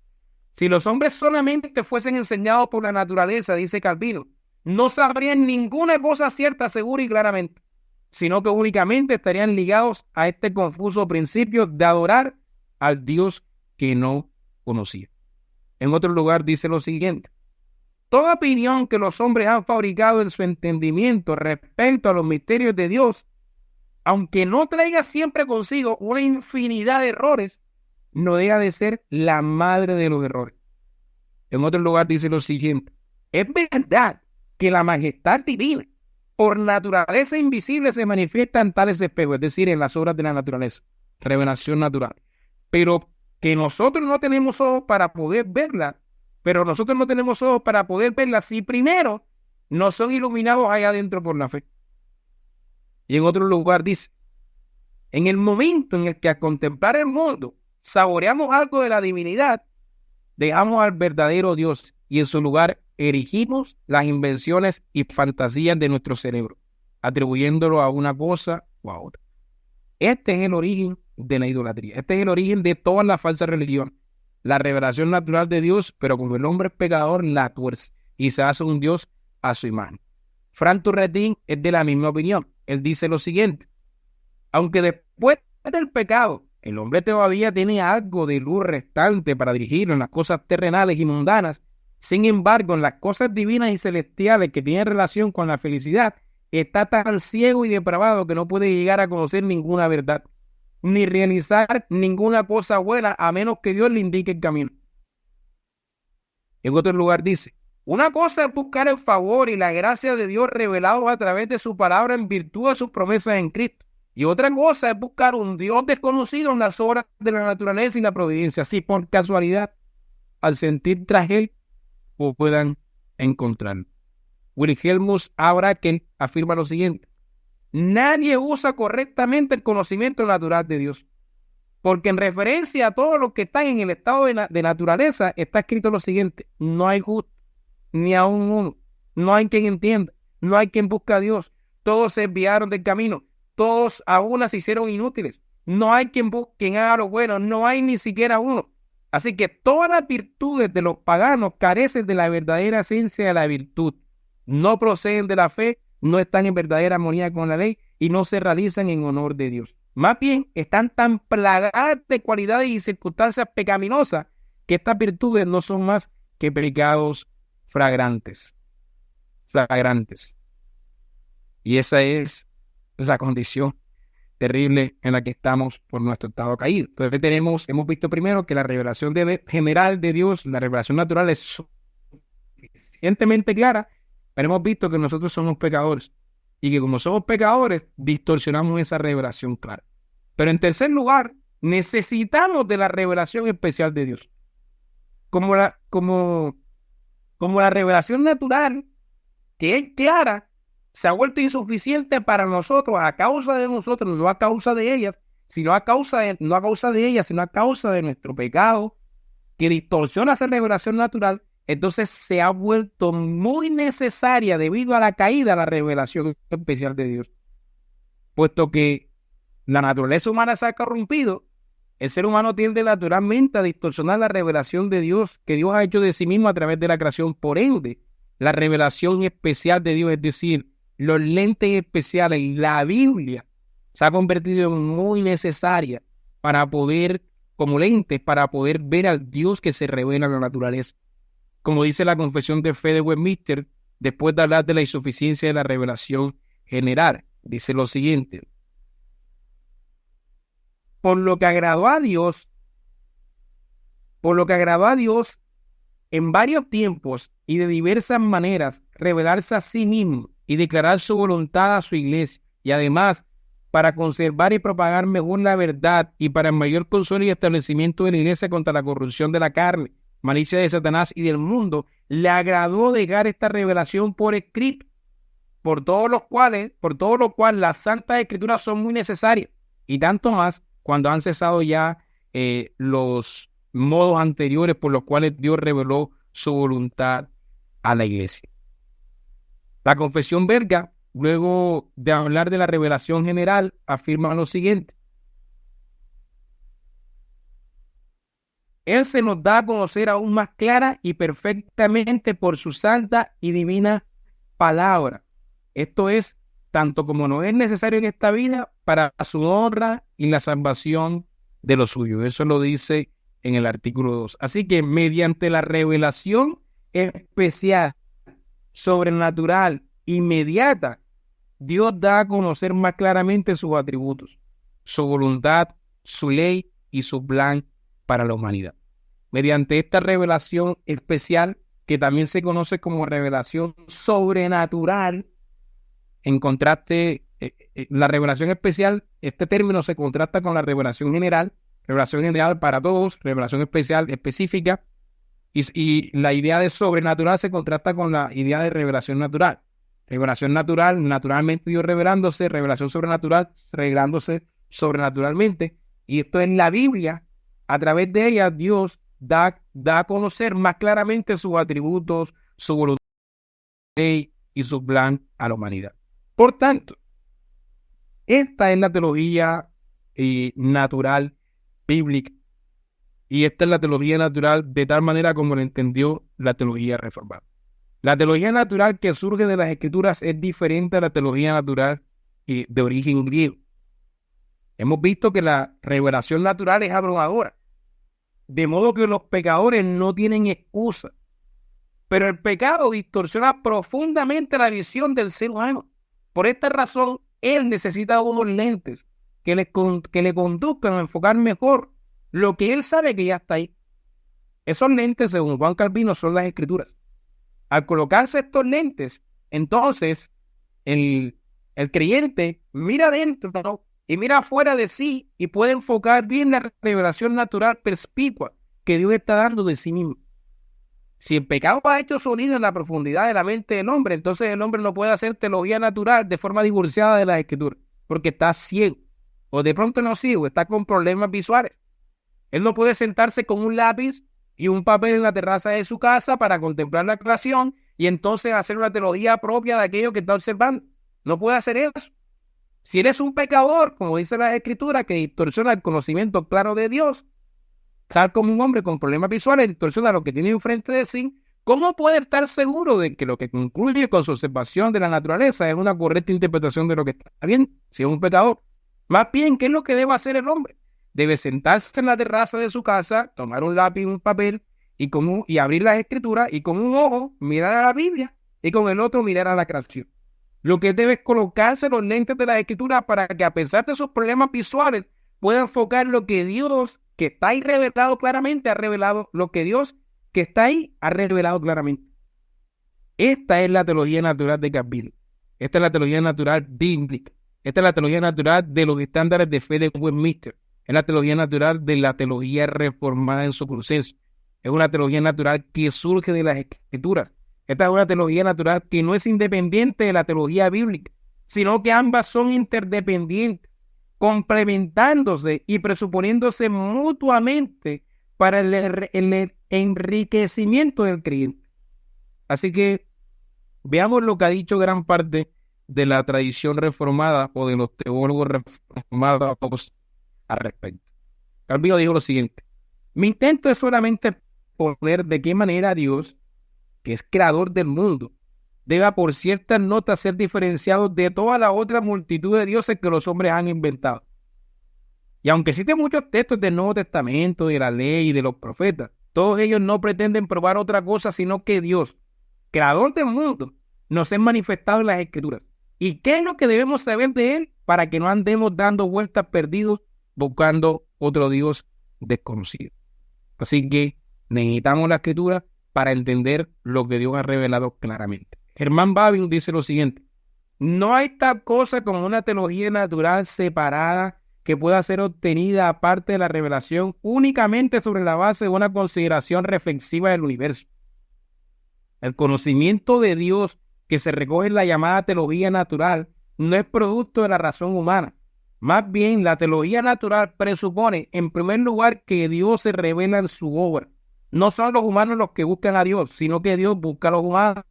Si los hombres solamente fuesen enseñados por la naturaleza, dice Calvino, no sabrían ninguna cosa cierta, segura y claramente, sino que únicamente estarían ligados a este confuso principio de adorar al Dios que no conocía. En otro lugar dice lo siguiente: toda opinión que los hombres han fabricado en su entendimiento respecto a los misterios de Dios, aunque no traiga siempre consigo una infinidad de errores, no deja de ser la madre de los errores. En otro lugar dice lo siguiente: es verdad que la majestad divina por naturaleza invisible se manifiesta en tales espejos, es decir, en las obras de la naturaleza, revelación natural, pero que nosotros no tenemos ojos para poder verla, si primero no son iluminados allá adentro por la fe. Y en otro lugar dice: en el momento en el que al contemplar el mundo saboreamos algo de la divinidad, dejamos al verdadero Dios y en su lugar erigimos las invenciones y fantasías de nuestro cerebro, atribuyéndolo a una cosa o a otra. Este es el origen de la idolatría. Este es el origen de toda la falsa religión. La revelación natural de Dios, pero como el hombre es pecador, la tuerce y se hace un Dios a su imagen. Frank Turretin es de la misma opinión. Él dice lo siguiente: aunque después del pecado el hombre todavía tiene algo de luz restante para dirigirlo en las cosas terrenales y mundanas, sin embargo, en las cosas divinas y celestiales que tienen relación con la felicidad, está tan ciego y depravado que no puede llegar a conocer ninguna verdad, ni realizar ninguna cosa buena, a menos que Dios le indique el camino. En otro lugar dice: una cosa es buscar el favor y la gracia de Dios revelados a través de su palabra en virtud de sus promesas en Cristo. Y otra cosa es buscar un Dios desconocido en las obras de la naturaleza y la providencia, si por casualidad, al sentir tras él, puedan encontrarlo. Wilhelmus A. Bracken afirma lo siguiente: nadie usa correctamente el conocimiento natural de Dios, porque en referencia a todos los que están en el estado de naturaleza está escrito lo siguiente: no hay justo, ni aun uno, no hay quien entienda, no hay quien busque a Dios, todos se desviaron del camino, todos a una se hicieron inútiles, no hay quien haga lo bueno, no hay ni siquiera uno. Así que todas las virtudes de los paganos carecen de la verdadera esencia de la virtud, no proceden de la fe, no están en verdadera armonía con la ley y no se realizan en honor de Dios. Más bien, están tan plagadas de cualidades y circunstancias pecaminosas que estas virtudes no son más que pecados flagrantes. Y esa es la condición terrible en la que estamos por nuestro estado caído. Entonces hemos visto primero que la revelación general de Dios, la revelación natural, es suficientemente clara, pero hemos visto que nosotros somos pecadores y que como somos pecadores distorsionamos esa revelación clara. Pero en tercer lugar, necesitamos de la revelación especial de Dios. Como la revelación natural, que es clara, se ha vuelto insuficiente para nosotros a causa de nosotros, no a causa de ellas, sino a causa de nuestro pecado, que distorsiona esa revelación natural. Entonces se ha vuelto muy necesaria debido a la caída la revelación especial de Dios. Puesto que la naturaleza humana se ha corrompido, el ser humano tiende naturalmente a distorsionar la revelación de Dios, que Dios ha hecho de sí mismo a través de la creación. Por ende, la revelación especial de Dios, es decir, los lentes especiales, la Biblia, se ha convertido en muy necesaria como lentes para poder ver al Dios que se revela en la naturaleza. Como dice la Confesión de Fe de Westminster, después de hablar de la insuficiencia de la revelación general, dice lo siguiente: por lo que agradó a Dios, en varios tiempos y de diversas maneras, revelarse a sí mismo y declarar su voluntad a su iglesia, y además para conservar y propagar mejor la verdad y para el mayor consuelo y establecimiento de la iglesia contra la corrupción de la carne, malicia de Satanás y del mundo, le agradó dejar esta revelación por escrito, por todo lo cual las santas escrituras son muy necesarias, y tanto más cuando han cesado ya los modos anteriores por los cuales Dios reveló su voluntad a la iglesia. La confesión belga, luego de hablar de la revelación general, afirma lo siguiente: Él se nos da a conocer aún más clara y perfectamente por su santa y divina palabra. Esto es, tanto como nos es necesario en esta vida, para su honra y la salvación de los suyos. Eso lo dice en el artículo 2. Así que mediante la revelación especial, sobrenatural, inmediata, Dios da a conocer más claramente sus atributos, su voluntad, su ley y su plan para la humanidad. Mediante esta revelación especial, que también se conoce como revelación sobrenatural, en contraste, la revelación especial, este término se contrasta con la revelación general para todos, revelación especial específica, y la idea de sobrenatural se contrasta con la idea de revelación natural. Revelación natural, naturalmente Dios revelándose; revelación sobrenatural, revelándose sobrenaturalmente. Y esto en la Biblia, a través de ella, Dios da a conocer más claramente sus atributos, su voluntad y su plan a la humanidad. Por tanto, esta es la teología natural bíblica, y esta es la teología natural de tal manera como la entendió la teología reformada. La teología natural que surge de las Escrituras es diferente a la teología natural de origen griego. Hemos visto que la revelación natural es abrumadora, de modo que los pecadores no tienen excusa. Pero el pecado distorsiona profundamente la visión del ser humano. Por esta razón, él necesita unos lentes que le conduzcan a enfocar mejor lo que él sabe que ya está ahí. Esos lentes, según Juan Calvino, son las Escrituras. Al colocarse estos lentes, entonces el creyente mira adentro y mira afuera de sí y puede enfocar bien la revelación natural perspicua que Dios está dando de sí mismo. Si el pecado ha hecho sonido en la profundidad de la mente del hombre, entonces el hombre no puede hacer teología natural de forma divorciada de las Escrituras, porque está ciego, o de pronto no ciego, está con problemas visuales. Él no puede sentarse con un lápiz y un papel en la terraza de su casa para contemplar la creación y entonces hacer una teología propia de aquello que está observando. No puede hacer eso. Si eres un pecador, como dice la Escritura, que distorsiona el conocimiento claro de Dios, tal como un hombre con problemas visuales distorsiona lo que tiene enfrente de sí, ¿cómo puede estar seguro de que lo que concluye con su observación de la naturaleza es una correcta interpretación de lo que está bien, si es un pecador? Más bien, ¿qué es lo que debe hacer el hombre? Debe sentarse en la terraza de su casa, tomar un lápiz y un papel y abrir las Escrituras y con un ojo mirar a la Biblia y con el otro mirar a la creación. Lo que debe es colocarse los lentes de las Escrituras para que, a pesar de sus problemas visuales, pueda enfocar lo que Dios, que está ahí revelado claramente, ha revelado. Lo que Dios, que está ahí, ha revelado claramente. Esta es la teología natural de Calvino. Esta es la teología natural bíblica. Esta es la teología natural de los estándares de fe de Westminster. Es la teología natural de la teología reformada en su consenso. Es una teología natural que surge de las Escrituras. Esta es una teología natural que no es independiente de la teología bíblica, sino que ambas son interdependientes, complementándose y presuponiéndose mutuamente para el enriquecimiento del creyente. Así que veamos lo que ha dicho gran parte de la tradición reformada o de los teólogos reformados al respecto. Calvino dijo lo siguiente: mi intento es solamente poner de qué manera Dios, que es creador del mundo, deba por ciertas notas ser diferenciado de toda la otra multitud de dioses que los hombres han inventado. Y aunque existen muchos textos del Nuevo Testamento, de la ley y de los profetas, todos ellos no pretenden probar otra cosa sino que Dios, creador del mundo, nos es manifestado en las Escrituras. ¿Y qué es lo que debemos saber de Él para que no andemos dando vueltas perdidos buscando otro Dios desconocido. Así que necesitamos la Escritura para entender lo que Dios ha revelado claramente. Hermann Bavinck dice lo siguiente: no hay tal cosa como una teología natural separada que pueda ser obtenida aparte de la revelación únicamente sobre la base de una consideración reflexiva del universo. El conocimiento de Dios que se recoge en la llamada teología natural no es producto de la razón humana. Más bien, la teología natural presupone, en primer lugar, que Dios se revela en su obra. No son los humanos los que buscan a Dios, sino que Dios busca a los humanos,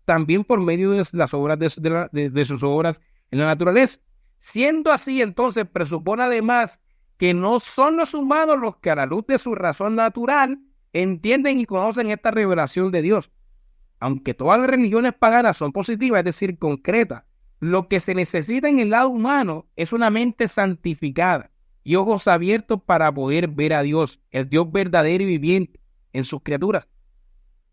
también por medio de las obras de sus obras en la naturaleza. Siendo así, entonces, presupone además que no son los humanos los que a la luz de su razón natural entienden y conocen esta revelación de Dios. Aunque todas las religiones paganas son positivas, es decir, concretas, lo que se necesita en el lado humano es una mente santificada y ojos abiertos para poder ver a Dios, el Dios verdadero y viviente en sus criaturas.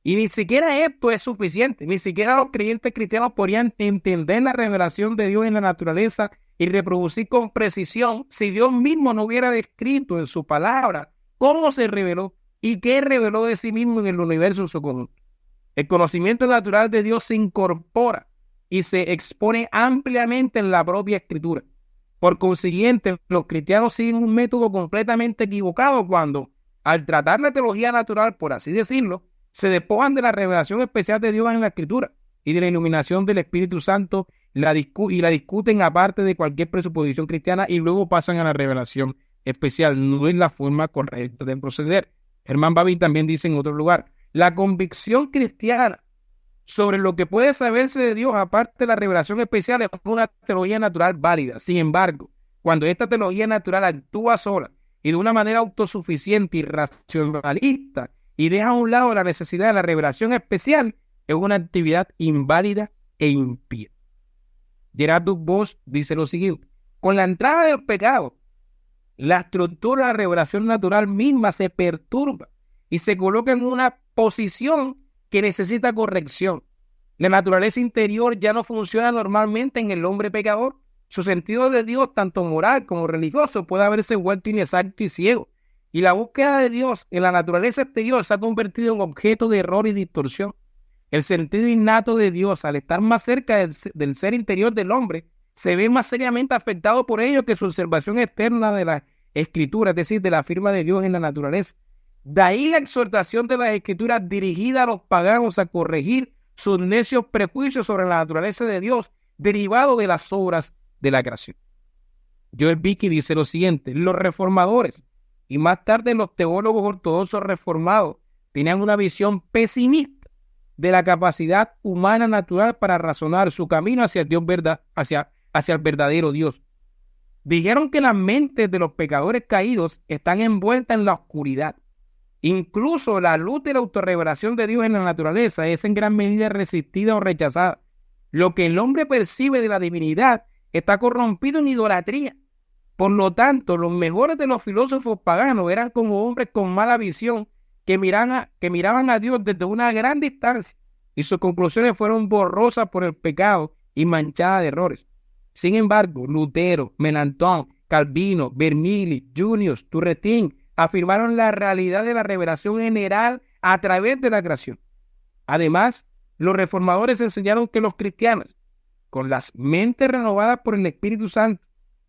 Y ni siquiera esto es suficiente, ni siquiera los creyentes cristianos podrían entender la revelación de Dios en la naturaleza y reproducir con precisión si Dios mismo no hubiera descrito en su palabra cómo se reveló y qué reveló de sí mismo en el universo en su conjunto. El conocimiento natural de Dios se incorpora y se expone ampliamente en la propia Escritura. Por consiguiente, los cristianos siguen un método completamente equivocado cuando, al tratar la teología natural, por así decirlo, se despojan de la revelación especial de Dios en la Escritura y de la iluminación del Espíritu Santo y la discuten aparte de cualquier presuposición cristiana y luego pasan a la revelación especial. No es la forma correcta de proceder. Hermann Bavinck también dice en otro lugar: la convicción cristiana sobre lo que puede saberse de Dios aparte de la revelación especial es una teología natural válida. Sin embargo, cuando esta teología natural actúa sola y de una manera autosuficiente y racionalista y deja a un lado la necesidad de la revelación especial, es una actividad inválida e impía. Gerard Bosch dice lo siguiente: con la entrada del pecado, la estructura de la revelación natural misma se perturba y se coloca en una posición que necesita corrección. La naturaleza interior ya no funciona normalmente en el hombre pecador. Su sentido de Dios, tanto moral como religioso, puede haberse vuelto inexacto y ciego. Y la búsqueda de Dios en la naturaleza exterior se ha convertido en objeto de error y distorsión. El sentido innato de Dios, al estar más cerca del ser interior del hombre, se ve más seriamente afectado por ello que su observación externa de la Escritura, es decir, de la firma de Dios en la naturaleza. De ahí la exhortación de las Escrituras dirigida a los paganos a corregir sus necios prejuicios sobre la naturaleza de Dios, derivado de las obras de la creación. Joel Beeke dice lo siguiente: los reformadores y más tarde los teólogos ortodoxos reformados tenían una visión pesimista de la capacidad humana natural para razonar su camino hacia el Dios hacia el verdadero Dios. Dijeron que las mentes de los pecadores caídos están envueltas en la oscuridad. Incluso la luz de la autorrevelación de Dios en la naturaleza es en gran medida resistida o rechazada. Lo que el hombre percibe de la divinidad está corrompido en idolatría. Por lo tanto, los mejores de los filósofos paganos eran como hombres con mala visión que miraban a Dios desde una gran distancia y sus conclusiones fueron borrosas por el pecado y manchadas de errores. Sin embargo, Lutero, Melanchthon, Calvino, Bernini, Junius, Turretin afirmaron la realidad de la revelación general a través de la creación. Además, los reformadores enseñaron que los cristianos, con las mentes renovadas por el Espíritu Santo,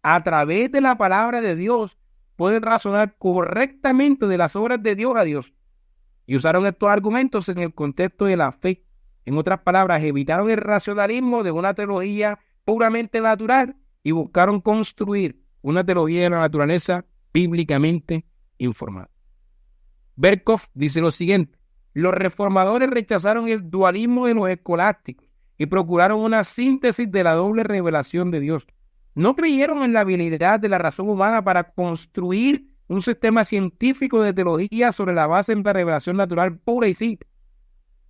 a través de la palabra de Dios, pueden razonar correctamente de las obras de Dios a Dios. Y usaron estos argumentos en el contexto de la fe. En otras palabras, evitaron el racionalismo de una teología puramente natural y buscaron construir una teología de la naturaleza bíblicamente informada. Berkhoff dice lo siguiente: los reformadores rechazaron el dualismo de los escolásticos y procuraron una síntesis de la doble revelación de Dios. No creyeron en la habilidad de la razón humana para construir un sistema científico de teología sobre la base de la revelación natural pura y simple.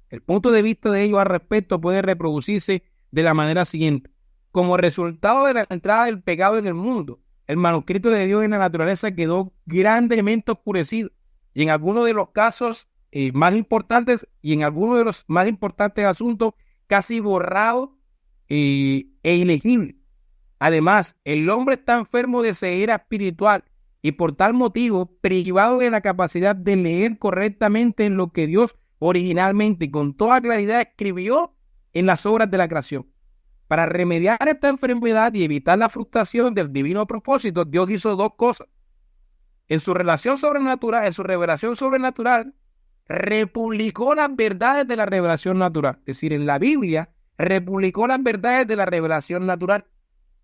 El punto de vista de ellos al respecto puede reproducirse de la manera siguiente: como resultado de la entrada del pecado en el mundo, el manuscrito de Dios en la naturaleza quedó grandemente oscurecido y en algunos de los casos más importantes y en algunos de los más importantes asuntos casi borrado e ilegible. Además, el hombre está enfermo de ceguera espiritual y por tal motivo privado de la capacidad de leer correctamente lo que Dios originalmente y con toda claridad escribió en las obras de la creación. Para remediar esta enfermedad y evitar la frustración del divino propósito, Dios hizo dos cosas. En su revelación sobrenatural, republicó las verdades de la revelación natural. Es decir, en la Biblia, republicó las verdades de la revelación natural,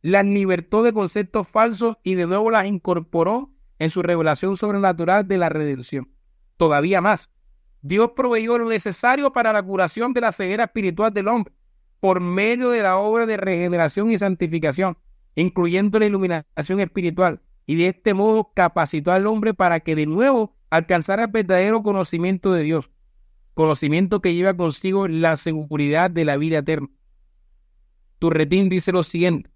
las libertó de conceptos falsos y de nuevo las incorporó en su revelación sobrenatural de la redención. Todavía más, Dios proveyó lo necesario para la curación de la ceguera espiritual del hombre por medio de la obra de regeneración y santificación, incluyendo la iluminación espiritual, y de este modo capacitó al hombre para que de nuevo alcanzara el verdadero conocimiento de Dios, conocimiento que lleva consigo la seguridad de la vida eterna. Turretín dice lo siguiente: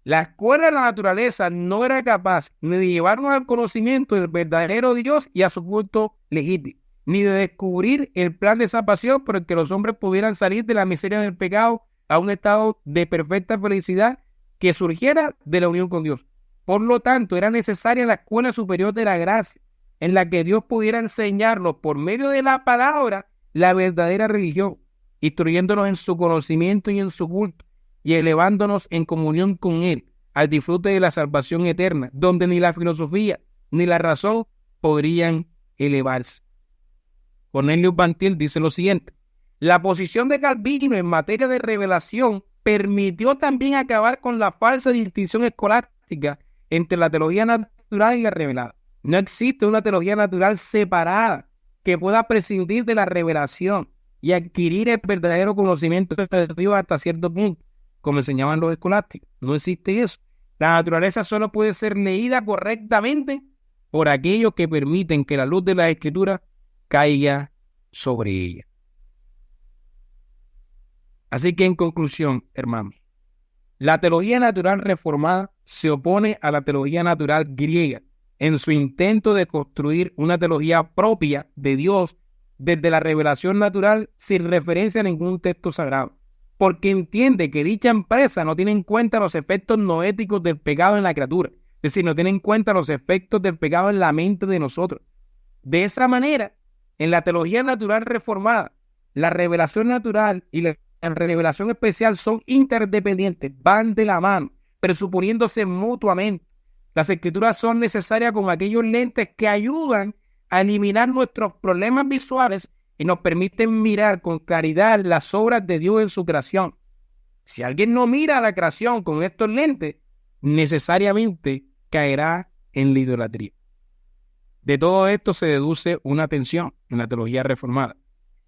la escuela de la naturaleza no era capaz ni de llevarnos al conocimiento del verdadero Dios y a su culto legítimo, ni de descubrir el plan de salvación por el que los hombres pudieran salir de la miseria del pecado a un estado de perfecta felicidad que surgiera de la unión con Dios. Por lo tanto, era necesaria la escuela superior de la gracia, en la que Dios pudiera enseñarnos por medio de la palabra la verdadera religión, instruyéndonos en su conocimiento y en su culto, y elevándonos en comunión con Él al disfrute de la salvación eterna, donde ni la filosofía ni la razón podrían elevarse. Cornelius Van Til dice lo siguiente: la posición de Calvino en materia de revelación permitió también acabar con la falsa distinción escolástica entre la teología natural y la revelada. No existe una teología natural separada que pueda prescindir de la revelación y adquirir el verdadero conocimiento de Dios hasta cierto punto, como enseñaban los escolásticos. No existe eso. La naturaleza solo puede ser leída correctamente por aquellos que permiten que la luz de la Escritura caiga sobre ella. Así que en conclusión, hermanos, la teología natural reformada se opone a la teología natural griega en su intento de construir una teología propia de Dios desde la revelación natural sin referencia a ningún texto sagrado, porque entiende que dicha empresa no tiene en cuenta los efectos noéticos del pecado en la criatura, es decir, no tiene en cuenta los efectos del pecado en la mente de nosotros. De esa manera, en la teología natural reformada, la revelación natural y la revelación especial son interdependientes, van de la mano, presuponiéndose mutuamente. Las escrituras son necesarias como aquellos lentes que ayudan a eliminar nuestros problemas visuales y nos permiten mirar con claridad las obras de Dios en su creación. Si alguien no mira a la creación con estos lentes, necesariamente caerá en la idolatría. De todo esto se deduce una tensión en la teología reformada.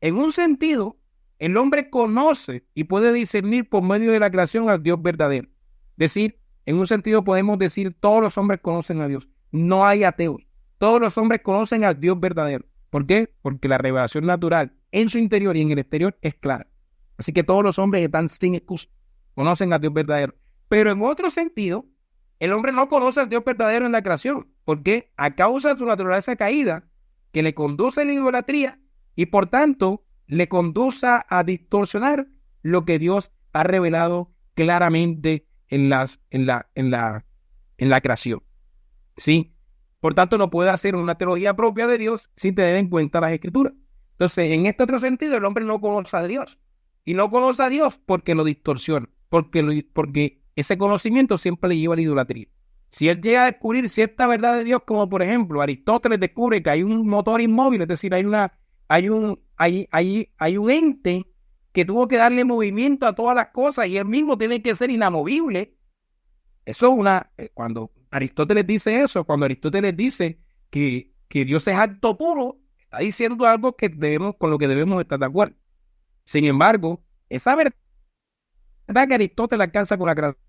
En un sentido, el hombre conoce y puede discernir por medio de la creación al Dios verdadero. Es decir, en un sentido podemos decir todos los hombres conocen a Dios. No hay ateos. Todos los hombres conocen al Dios verdadero. ¿Por qué? Porque la revelación natural en su interior y en el exterior es clara. Así que todos los hombres están sin excusa. Conocen al Dios verdadero. Pero en otro sentido, el hombre no conoce al Dios verdadero en la creación. ¿Por qué? A causa de su naturaleza caída, que le conduce a la idolatría y por tanto le conduce a distorsionar lo que Dios ha revelado claramente en la creación. ¿Sí? Por tanto, no puede hacer una teología propia de Dios sin tener en cuenta las Escrituras. Entonces, en este otro sentido, el hombre no conoce a Dios. Y no conoce a Dios porque lo distorsiona, porque ese conocimiento siempre le lleva a la idolatría. Si él llega a descubrir cierta verdad de Dios, como por ejemplo Aristóteles descubre que hay un motor inmóvil, es decir, hay un ente que tuvo que darle movimiento a todas las cosas y él mismo tiene que ser inamovible. Eso es cuando Aristóteles dice eso, cuando Aristóteles dice que Dios es acto puro, está diciendo algo con lo que debemos estar de acuerdo. Sin embargo, esa verdad que Aristóteles alcanza con la creación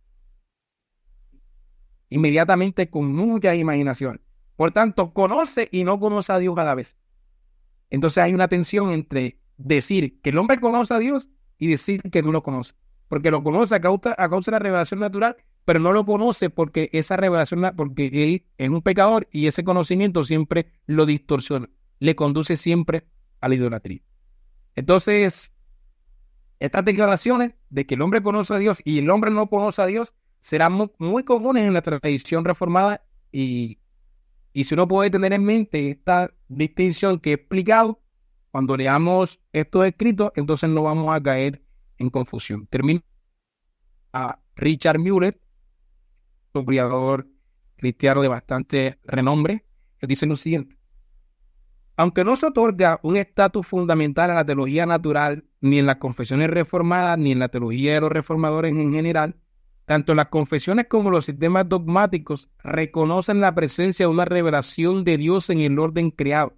inmediatamente con muchas imaginaciones. Por tanto, conoce y no conoce a Dios a la vez. Entonces hay una tensión entre decir que el hombre conoce a Dios y decir que no lo conoce. Porque lo conoce a causa de la revelación natural, pero no lo conoce porque esa revelación, porque él es un pecador y ese conocimiento siempre lo distorsiona, le conduce siempre a la idolatría. Entonces, estas declaraciones de que el hombre conoce a Dios y el hombre no conoce a Dios serán muy comunes en la tradición reformada y Y si uno puede tener en mente esta distinción que he explicado, cuando leamos estos escritos, entonces no vamos a caer en confusión. Termino a Richard Muller, un criador cristiano de bastante renombre, que dice lo siguiente: aunque no se otorga un estatus fundamental a la teología natural, ni en las confesiones reformadas, ni en la teología de los reformadores en general, tanto las confesiones como los sistemas dogmáticos reconocen la presencia de una revelación de Dios en el orden creado.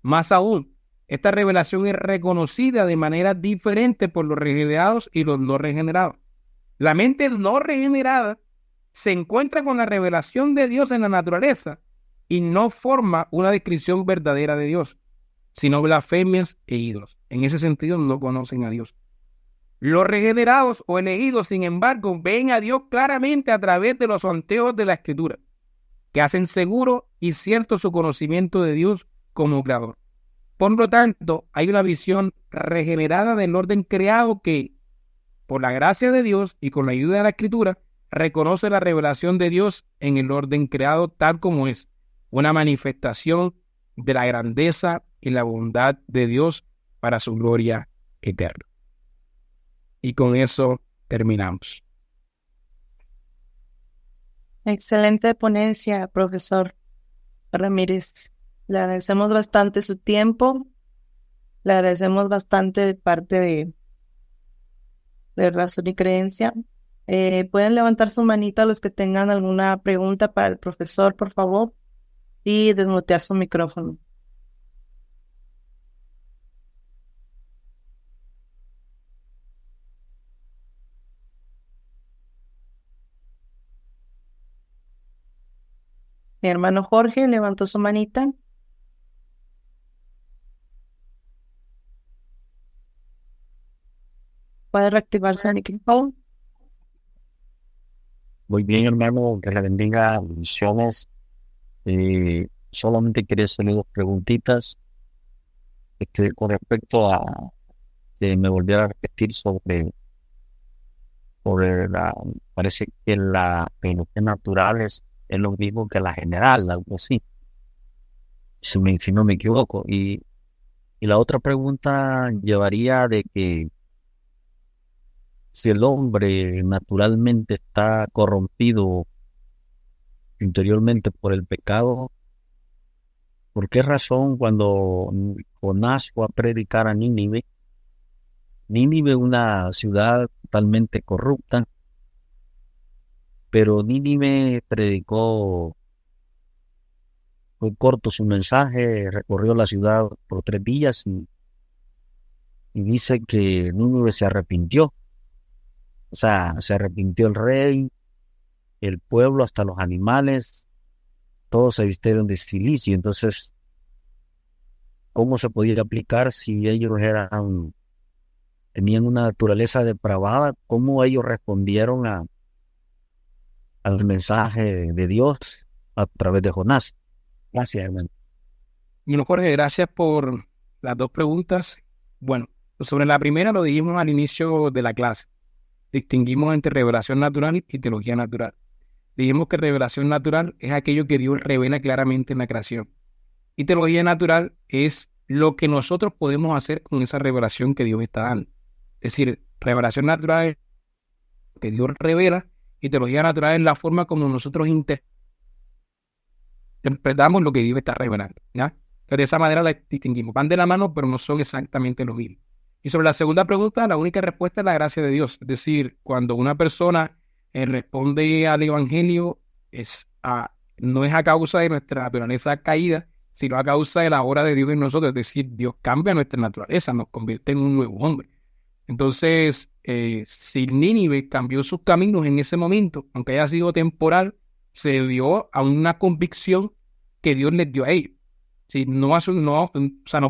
Más aún, esta revelación es reconocida de manera diferente por los regenerados y los no regenerados. La mente no regenerada se encuentra con la revelación de Dios en la naturaleza y no forma una descripción verdadera de Dios, sino blasfemias e ídolos. En ese sentido, no conocen a Dios. Los regenerados o elegidos, sin embargo, ven a Dios claramente a través de los anteojos de la Escritura, que hacen seguro y cierto su conocimiento de Dios como creador. Por lo tanto, hay una visión regenerada del orden creado que, por la gracia de Dios y con la ayuda de la Escritura, reconoce la revelación de Dios en el orden creado tal como es, una manifestación de la grandeza y la bondad de Dios para su gloria eterna. Y con eso terminamos. Excelente ponencia, profesor Ramírez. Le agradecemos bastante su tiempo. Le agradecemos bastante de parte de Razón y Creencia. Pueden levantar su manita los que tengan alguna pregunta para el profesor, por favor, y desmutear su micrófono. Mi hermano Jorge levantó su manita. Puede reactivar su micrófono. Muy bien, hermano, que le bendiga, bendiciones. Solamente quería hacerle dos preguntitas. Con respecto a que me volviera a repetir sobre parece que la teología natural es lo mismo que la general, algo así, si no me equivoco. Y la otra pregunta llevaría de que si el hombre naturalmente está corrompido interiormente por el pecado, ¿por qué razón cuando Jonás fue a predicar a Nínive, una ciudad totalmente corrupta, pero Nínive predicó, fue corto su mensaje, recorrió la ciudad por 3 días y dice que Nínive se arrepintió? O sea, se arrepintió el rey, el pueblo, hasta los animales, todos se vistieron de silicio. Entonces, ¿cómo se podía aplicar si ellos tenían una naturaleza depravada? ¿Cómo ellos respondieron al mensaje de Dios a través de Jonás? Gracias, hermano. Bueno, Jorge, gracias por las dos preguntas. Bueno, sobre la primera lo dijimos al inicio de la clase. Distinguimos entre revelación natural y teología natural. Dijimos que revelación natural es aquello que Dios revela claramente en la creación. Y teología natural es lo que nosotros podemos hacer con esa revelación que Dios está dando. Es decir, revelación natural es lo que Dios revela y teología natural es la forma como nosotros interpretamos lo que Dios está revelando, ¿ya? Pero de esa manera la distinguimos. Van de la mano, pero no son exactamente lo mismo. Y sobre la segunda pregunta, la única respuesta es la gracia de Dios. Es decir, cuando una persona responde al Evangelio, no es a causa de nuestra naturaleza caída, sino a causa de la obra de Dios en nosotros. Es decir, Dios cambia nuestra naturaleza, nos convierte en un nuevo hombre. Entonces, si Nínive cambió sus caminos en ese momento, aunque haya sido temporal, se debió a una convicción que Dios les dio a ellos. Sí, no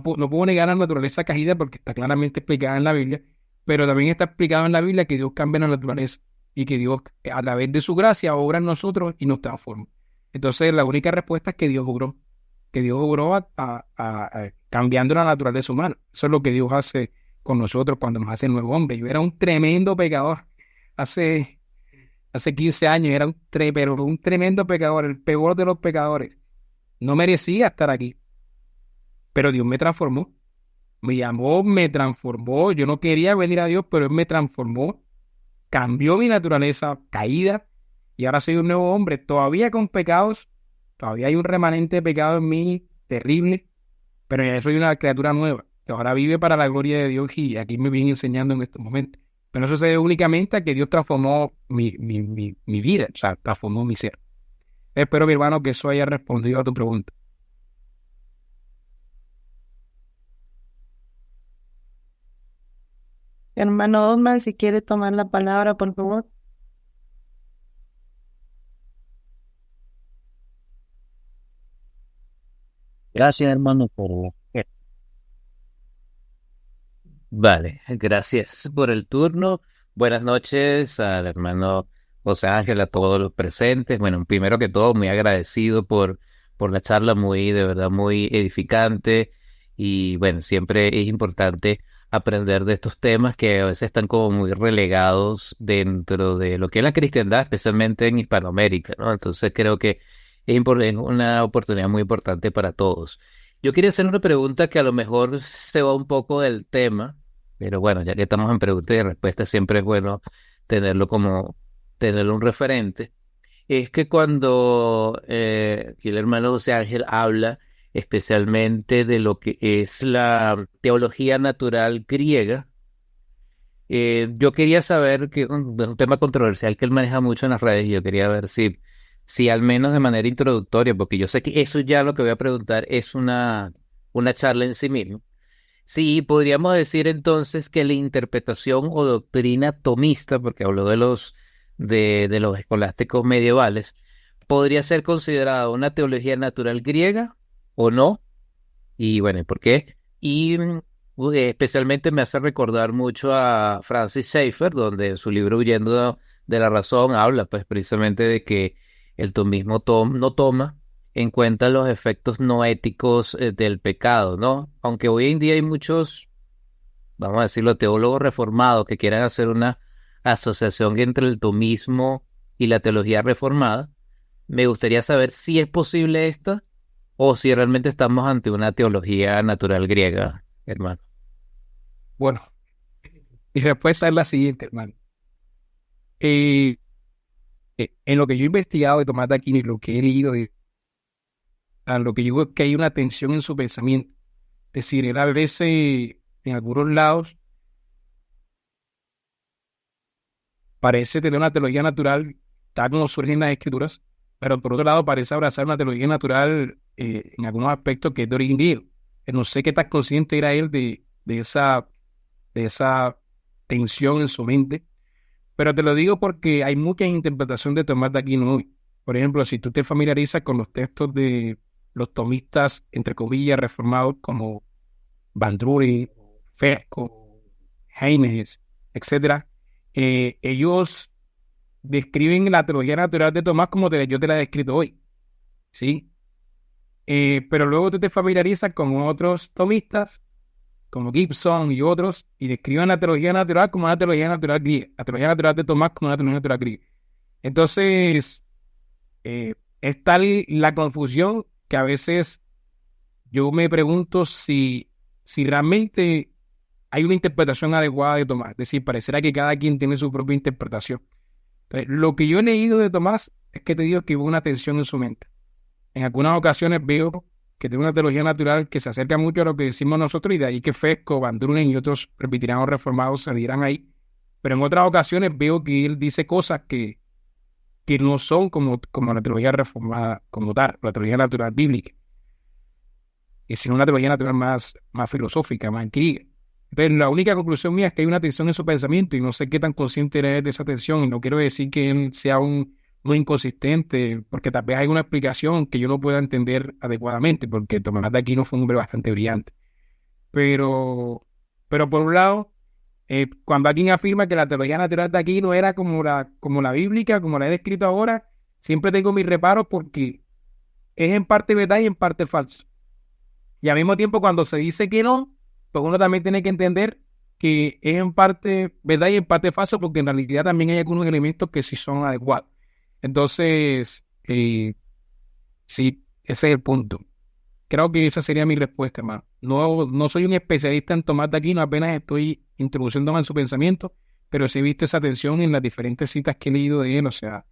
puedo negar la naturaleza caída porque está claramente explicada en la Biblia, pero también está explicado en la Biblia que Dios cambia la naturaleza y que Dios, a través de su gracia, obra en nosotros y nos transforma. Entonces, la única respuesta es que Dios obró cambiando la naturaleza humana. Eso es lo que Dios hace con nosotros cuando nos hace nuevo hombre. Yo era un tremendo pecador hace 15 años, era un tremendo pecador, el peor de los pecadores. no merecía estar aquí, pero Dios me transformó. Me llamó, me transformó. Yo no quería venir a Dios, pero Él me transformó. Cambió mi naturaleza caída y ahora soy un nuevo hombre. Todavía con pecados, todavía hay un remanente de pecado en mí terrible, pero ya soy una criatura nueva que ahora vive para la gloria de Dios y aquí me viene enseñando en estos momentos. Pero eso se debe únicamente a que Dios transformó mi vida, o sea, transformó mi ser. Espero, mi hermano, que eso haya respondido a tu pregunta. Hermano Osman, si quiere tomar la palabra, por favor. Gracias, hermano, por... Vale, gracias por el turno. Buenas noches al hermano José Ángel, a todos los presentes. Bueno, primero que todo, muy agradecido por la charla, de verdad, muy edificante. Y bueno, siempre es importante aprender de estos temas que a veces están como muy relegados dentro de lo que es la cristiandad, especialmente en Hispanoamérica, ¿no? Entonces creo que es una oportunidad muy importante para todos. Yo quería hacer una pregunta que a lo mejor se va un poco del tema, pero bueno, ya que estamos en preguntas y respuestas, siempre es bueno tenerlo un referente. Es que cuando aquí el hermano José Ángel habla especialmente de lo que es la teología natural griega, yo quería saber que un tema controversial que él maneja mucho en las redes, y yo quería ver si al menos de manera introductoria, porque yo sé que eso ya lo que voy a preguntar es una charla en sí mismo. Sí, podríamos decir entonces que la interpretación o doctrina tomista, porque habló de los escolásticos medievales, podría ser considerada una teología natural griega o no, y bueno, ¿y por qué? Y especialmente me hace recordar mucho a Francis Schaeffer, donde en su libro Huyendo de la razón habla pues precisamente de que el tomismo no toma en cuenta los efectos no éticos del pecado, ¿no? Aunque hoy en día hay muchos, vamos a decirlo, teólogos reformados que quieran hacer una asociación entre el tomismo y la teología reformada, me gustaría saber si es posible esta o si realmente estamos ante una teología natural griega, hermano. Bueno, mi respuesta es la siguiente, hermano. En lo que yo he investigado de Tomás de Aquino y lo que he leído, a lo que yo digo es que hay una tensión en su pensamiento. Es decir, él a veces, en algunos lados, parece tener una teología natural, tal como surge en las escrituras, pero por otro lado parece abrazar una teología natural en algunos aspectos que es de origen griego. No sé qué tan consciente era él de esa tensión en su mente, pero te lo digo porque hay mucha interpretación de Tomás de Aquino hoy. Por ejemplo, si tú te familiarizas con los textos de los tomistas, entre comillas, reformados como Bandruri, Fesco, Jaime, etcétera, ellos describen la teología natural de Tomás como yo te la he descrito hoy, ¿sí? Pero luego tú te familiarizas con otros tomistas, como Gibson y otros, y describen la teología natural como una teología natural griega, la teología natural de Tomás como una teología natural griega. Entonces, es tal la confusión que a veces yo me pregunto si realmente hay una interpretación adecuada de Tomás. Es decir, parecerá que cada quien tiene su propia interpretación. Entonces, lo que yo he leído de Tomás es que te digo que hubo una tensión en su mente. En algunas ocasiones veo que tiene una teología natural que se acerca mucho a lo que decimos nosotros y de ahí que Fesco, Van Drunen y otros presbiterianos reformados se dirán ahí. Pero en otras ocasiones veo que él dice cosas que no son como la teología reformada, como tal, la teología natural bíblica, y sino una teología natural más filosófica, más griega. Entonces, la única conclusión mía es que hay una tensión en su pensamiento y no sé qué tan consciente eres de esa tensión. Y no quiero decir que él sea muy inconsistente, porque tal vez hay una explicación que yo no pueda entender adecuadamente, porque Tomás de Aquino fue un hombre bastante brillante. Pero por un lado, cuando alguien afirma que la teología natural de Aquino era como la bíblica, como la he descrito ahora, siempre tengo mis reparos porque es en parte verdad y en parte falso. Y al mismo tiempo, cuando se dice que no, pues uno también tiene que entender que es en parte verdad y en parte falso, porque en realidad también hay algunos elementos que sí son adecuados. Entonces, sí, Ese es el punto. Creo que esa sería mi respuesta, hermano. No soy un especialista en Tomás de Aquino, apenas estoy introduciéndome en su pensamiento, pero sí he visto esa tensión en las diferentes citas que he leído de él, o sea,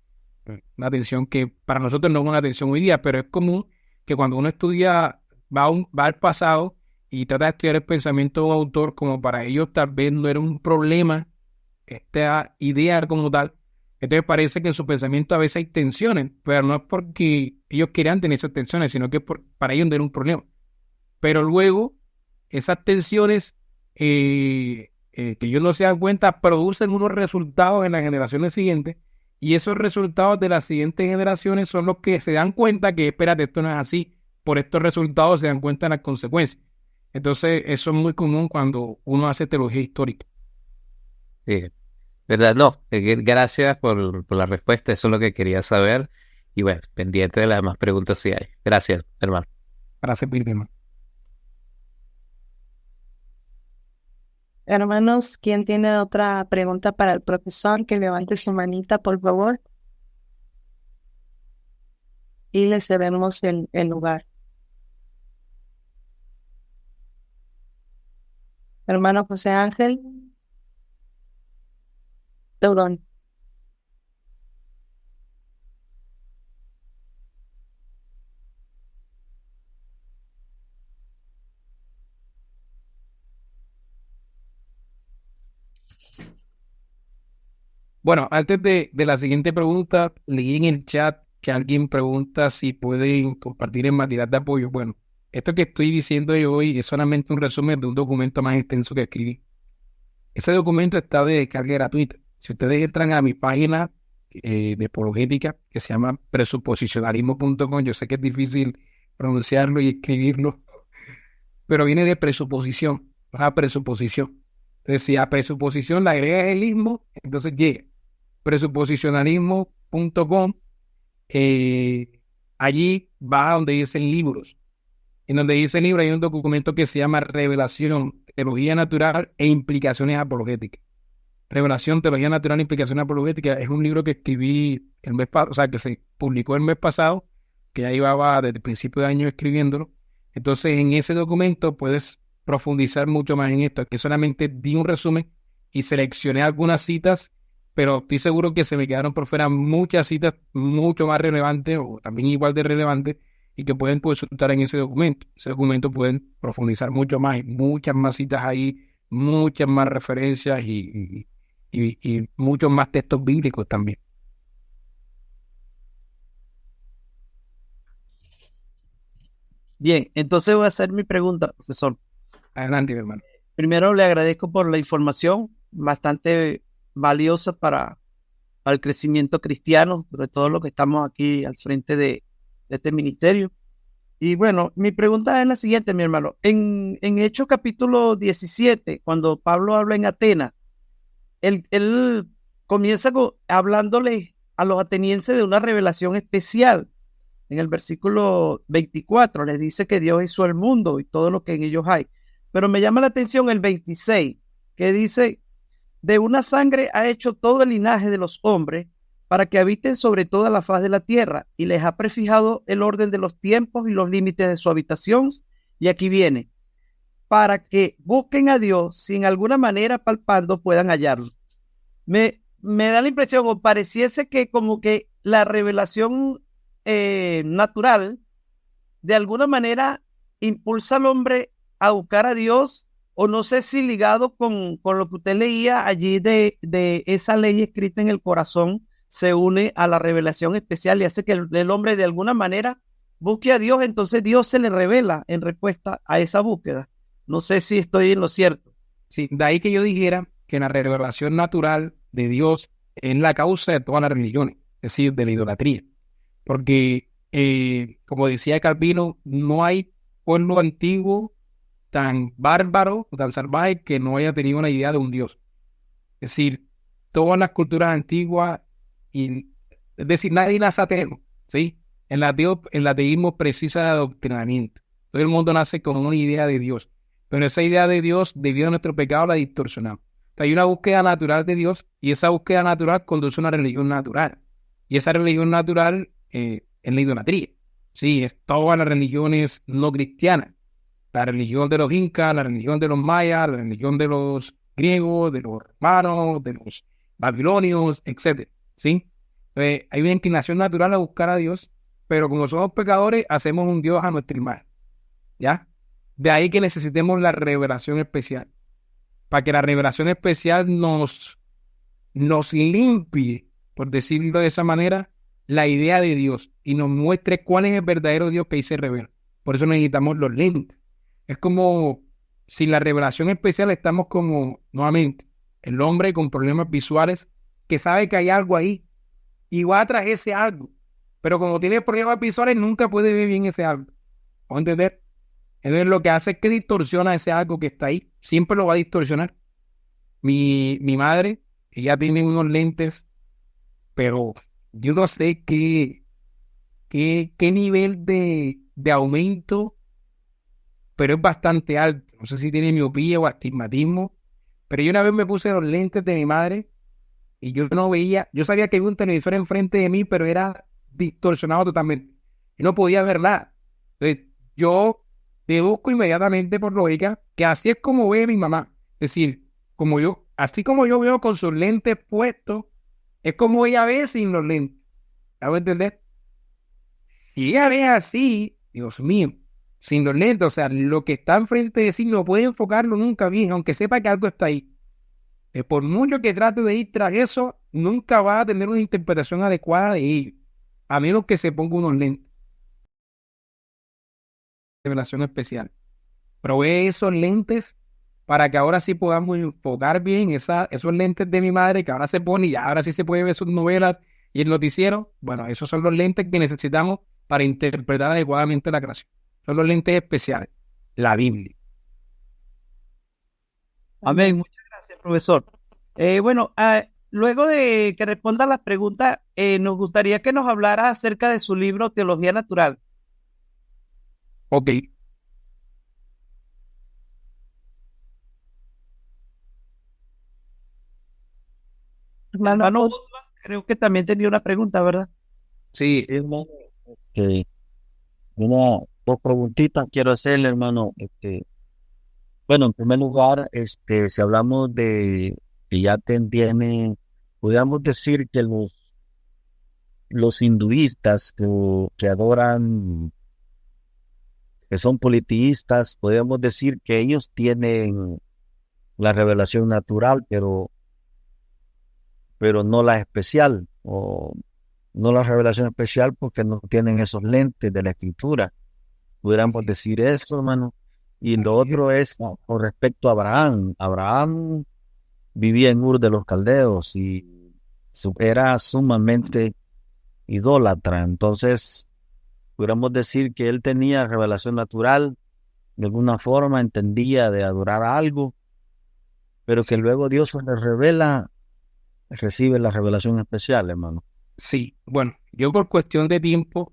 una tensión que para nosotros no es una tensión hoy día, pero es común que cuando uno estudia, va al pasado y trata de estudiar el pensamiento de un autor, como para ellos tal vez no era un problema esta idea como tal. Entonces parece que en su pensamiento a veces hay tensiones, pero no es porque ellos quieran tener esas tensiones, sino que para ellos no era un problema. Pero luego esas tensiones que ellos no se dan cuenta producen unos resultados en las generaciones siguientes, y esos resultados de las siguientes generaciones son los que se dan cuenta que, espérate, esto no es así. Por estos resultados se dan cuenta de las consecuencias. Entonces eso es muy común cuando uno hace teología histórica. Sí, ¿verdad? No, gracias por la respuesta, eso es lo que quería saber. Y bueno, pendiente de las demás preguntas si hay. Gracias, hermano. Para servirte, hermano. Hermanos, ¿quién tiene otra pregunta para el profesor? Que levante su manita, por favor. Y le cedemos el lugar. Hermano José Ángel. Perdón. Bueno, antes de la siguiente pregunta, leí en el chat que alguien pregunta si pueden compartir en material de apoyo. Bueno, esto que estoy diciendo yo hoy es solamente un resumen de un documento más extenso que escribí. Ese documento está de descarga gratuita. Si ustedes entran a mi página de apologética, que se llama presuposicionalismo.com, yo sé que es difícil pronunciarlo y escribirlo, pero viene de presuposición, a presuposición. Entonces, si a presuposición le agregas el ismo, entonces llega presuposicionalismo.com. Allí vas a donde dicen libros. En donde dice libro hay un documento que se llama Revelación, Teología Natural e Implicaciones Apologéticas. Revelación, Teología Natural e Implicaciones Apologéticas es un libro que escribí el mes pasado, o sea, que se publicó el mes pasado, que ya llevaba desde el principio de año escribiéndolo. Entonces, en ese documento puedes profundizar mucho más en esto, que solamente di un resumen y seleccioné algunas citas, pero estoy seguro que se me quedaron por fuera muchas citas mucho más relevantes o también igual de relevantes y que pueden consultar en ese documento. Ese documento pueden profundizar mucho más, hay muchas más citas ahí, muchas más referencias y muchos más textos bíblicos también. Bien, entonces voy a hacer mi pregunta, profesor. Adelante, mi hermano. Primero le agradezco por la información bastante valiosa para el crecimiento cristiano, sobre todo lo que estamos aquí al frente de este ministerio. Y bueno, mi pregunta es la siguiente, mi hermano. En Hechos capítulo 17, cuando Pablo habla en Atenas, él comienza hablándole a los atenienses de una revelación especial. En el versículo 24 les dice que Dios hizo el mundo y todo lo que en ellos hay. Pero me llama la atención el 26, que dice: de una sangre ha hecho todo el linaje de los hombres para que habiten sobre toda la faz de la tierra, y les ha prefijado el orden de los tiempos y los límites de su habitación. Y aquí viene: para que busquen a Dios, si en alguna manera palpando puedan hallarlo. Me da la impresión, o pareciese que como que la revelación natural de alguna manera impulsa al hombre a buscar a Dios, o no sé si ligado con lo que usted leía allí de esa ley escrita en el corazón, se une a la revelación especial y hace que el hombre de alguna manera busque a Dios. Entonces Dios se le revela en respuesta a esa búsqueda. No sé si estoy en lo cierto. Sí, de ahí que yo dijera que la revelación natural de Dios es la causa de todas las religiones, es decir, de la idolatría. Porque, como decía Calvino, no hay pueblo antiguo tan bárbaro o tan salvaje que no haya tenido una idea de un Dios. Es decir, todas las culturas antiguas, es decir, nadie nace ateo, ¿sí? El ateísmo precisa de adoctrinamiento. Todo el mundo nace con una idea de Dios, pero esa idea de Dios, debido a nuestro pecado, la distorsionamos. Hay una búsqueda natural de Dios, y esa búsqueda natural conduce a una religión natural. Y esa religión natural es la idolatría. Sí, es todas las religiones no cristianas. La religión de los incas, la religión de los mayas, la religión de los griegos, de los romanos, de los babilonios, etcétera, ¿sí? Hay una inclinación natural a buscar a Dios, pero como somos pecadores, hacemos un Dios a nuestra imagen, ¿ya? De ahí que necesitemos la revelación especial, para que la revelación especial nos limpie, por decirlo de esa manera, la idea de Dios y nos muestre cuál es el verdadero Dios que ahí se revela. Por eso necesitamos los lentes. Es como sin la revelación especial estamos como, nuevamente, el hombre con problemas visuales que sabe que hay algo ahí y va tras ese algo. Pero como tiene problemas visuales, nunca puede ver bien ese algo. ¿Vamos a entender? Entonces lo que hace es que distorsiona ese algo que está ahí. Siempre lo va a distorsionar. Mi madre, ella tiene unos lentes, pero yo no sé qué nivel de aumento, pero es bastante alto. No sé si tiene miopía o astigmatismo, pero yo una vez me puse los lentes de mi madre y yo no veía, yo sabía que había un televisor enfrente de mí, pero era distorsionado totalmente. Y no podía ver nada. Entonces, yo deduzco inmediatamente por lógica que así es como ve mi mamá. Es decir, así como yo veo con sus lentes puestos, es como ella ve sin los lentes. ¿Me entender? Si ella ve así, Dios mío, sin los lentes, o sea, lo que está enfrente de sí no puede enfocarlo nunca bien, aunque sepa que algo está ahí. Por mucho que trate de ir tras eso, nunca va a tener una interpretación adecuada de ello, a menos que se ponga unos lentes. Revelación especial. Provee esos lentes para que ahora sí podamos enfocar bien esos lentes de mi madre que ahora se pone y ahora sí se puede ver sus novelas y el noticiero. Bueno, esos son los lentes que necesitamos para interpretar adecuadamente la creación. Son los lentes especiales, la Biblia. Amén. Muchas gracias, profesor. Bueno, luego de que responda las preguntas, nos gustaría que nos hablara acerca de su libro Teología Natural. Ok. Hermano Guzmán, creo que también tenía una pregunta, ¿verdad? Sí, Hermano, este, dos preguntitas quiero hacerle, hermano. Bueno, en primer lugar, si hablamos de que ya tienen, podríamos decir que los hinduistas que adoran, que son politeístas, podríamos decir que ellos tienen la revelación natural, pero no la especial, o no la revelación especial porque no tienen esos lentes de la escritura. Pudiéramos decir eso, hermano. Y lo otro es con respecto a Abraham. Abraham vivía en Ur de los Caldeos y era sumamente idólatra. Entonces, pudiéramos decir que él tenía revelación natural, de alguna forma entendía de adorar a algo, pero que luego Dios le revela, recibe la revelación especial, hermano. Sí, bueno, yo por cuestión de tiempo,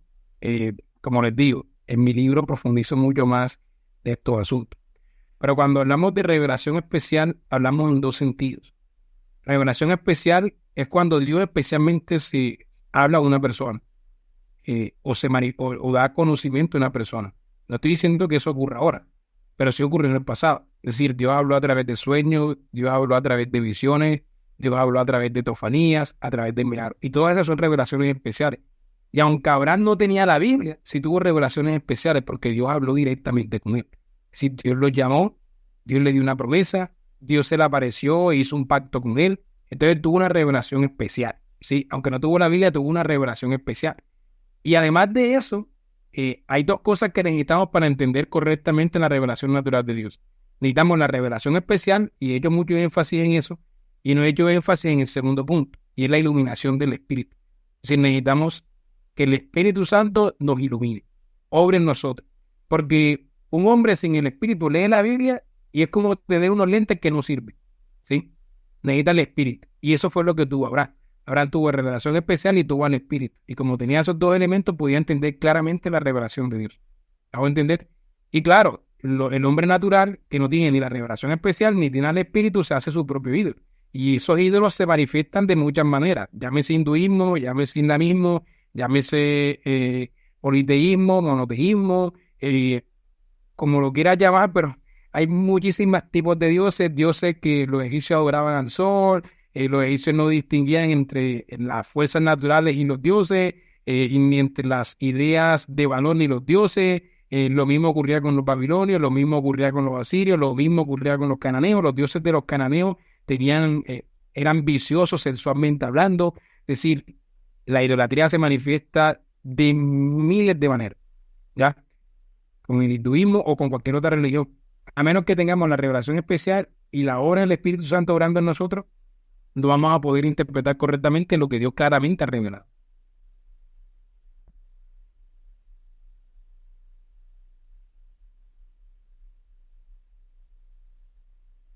como les digo, en mi libro profundizo mucho más de estos asuntos. Pero cuando hablamos de revelación especial, hablamos en dos sentidos. Revelación especial es cuando Dios especialmente se habla a una persona o da conocimiento a una persona. No estoy diciendo que eso ocurra ahora, pero sí ocurrió en el pasado. Es decir, Dios habló a través de sueños, Dios habló a través de visiones, Dios habló a través de teofanías, a través de milagros. Y todas esas son revelaciones especiales. Y aunque Abraham no tenía la Biblia, sí tuvo revelaciones especiales porque Dios habló directamente con él. Si Dios lo llamó, Dios le dio una promesa, Dios se le apareció e hizo un pacto con él. Entonces tuvo una revelación especial. Sí, aunque no tuvo la Biblia, tuvo una revelación especial. Y además de eso, hay dos cosas que necesitamos para entender correctamente la revelación natural de Dios. Necesitamos la revelación especial, y he hecho mucho énfasis en eso, y no he hecho énfasis en el segundo punto, y es la iluminación del Espíritu. Es decir, necesitamos que el Espíritu Santo nos ilumine, obre en nosotros. Porque un hombre sin el Espíritu lee la Biblia y es como tener unos lentes que no sirven, ¿sí? Necesita el Espíritu. Y eso fue lo que tuvo Abraham. Abraham tuvo revelación especial y tuvo al Espíritu. Y como tenía esos dos elementos, podía entender claramente la revelación de Dios. ¿Hago entender? Y claro, el hombre natural, que no tiene ni la revelación especial ni tiene al Espíritu, se hace su propio ídolo. Y esos ídolos se manifiestan de muchas maneras. Llámese hinduismo, llámese islamismo, llámese politeísmo, monoteísmo, como lo quieras llamar, pero hay muchísimos tipos de dioses, dioses que los egipcios adoraban al sol, los egipcios no distinguían entre las fuerzas naturales y los dioses, y ni entre las ideas de valor ni los dioses. Lo mismo ocurría con los babilonios, lo mismo ocurría con los asirios, lo mismo ocurría con los cananeos. Los dioses de los cananeos eran viciosos sexualmente hablando. Es decir, la idolatría se manifiesta de miles de maneras, ¿ya? Con el hinduismo o con cualquier otra religión. A menos que tengamos la revelación especial y la obra del Espíritu Santo orando en nosotros, no vamos a poder interpretar correctamente lo que Dios claramente ha revelado.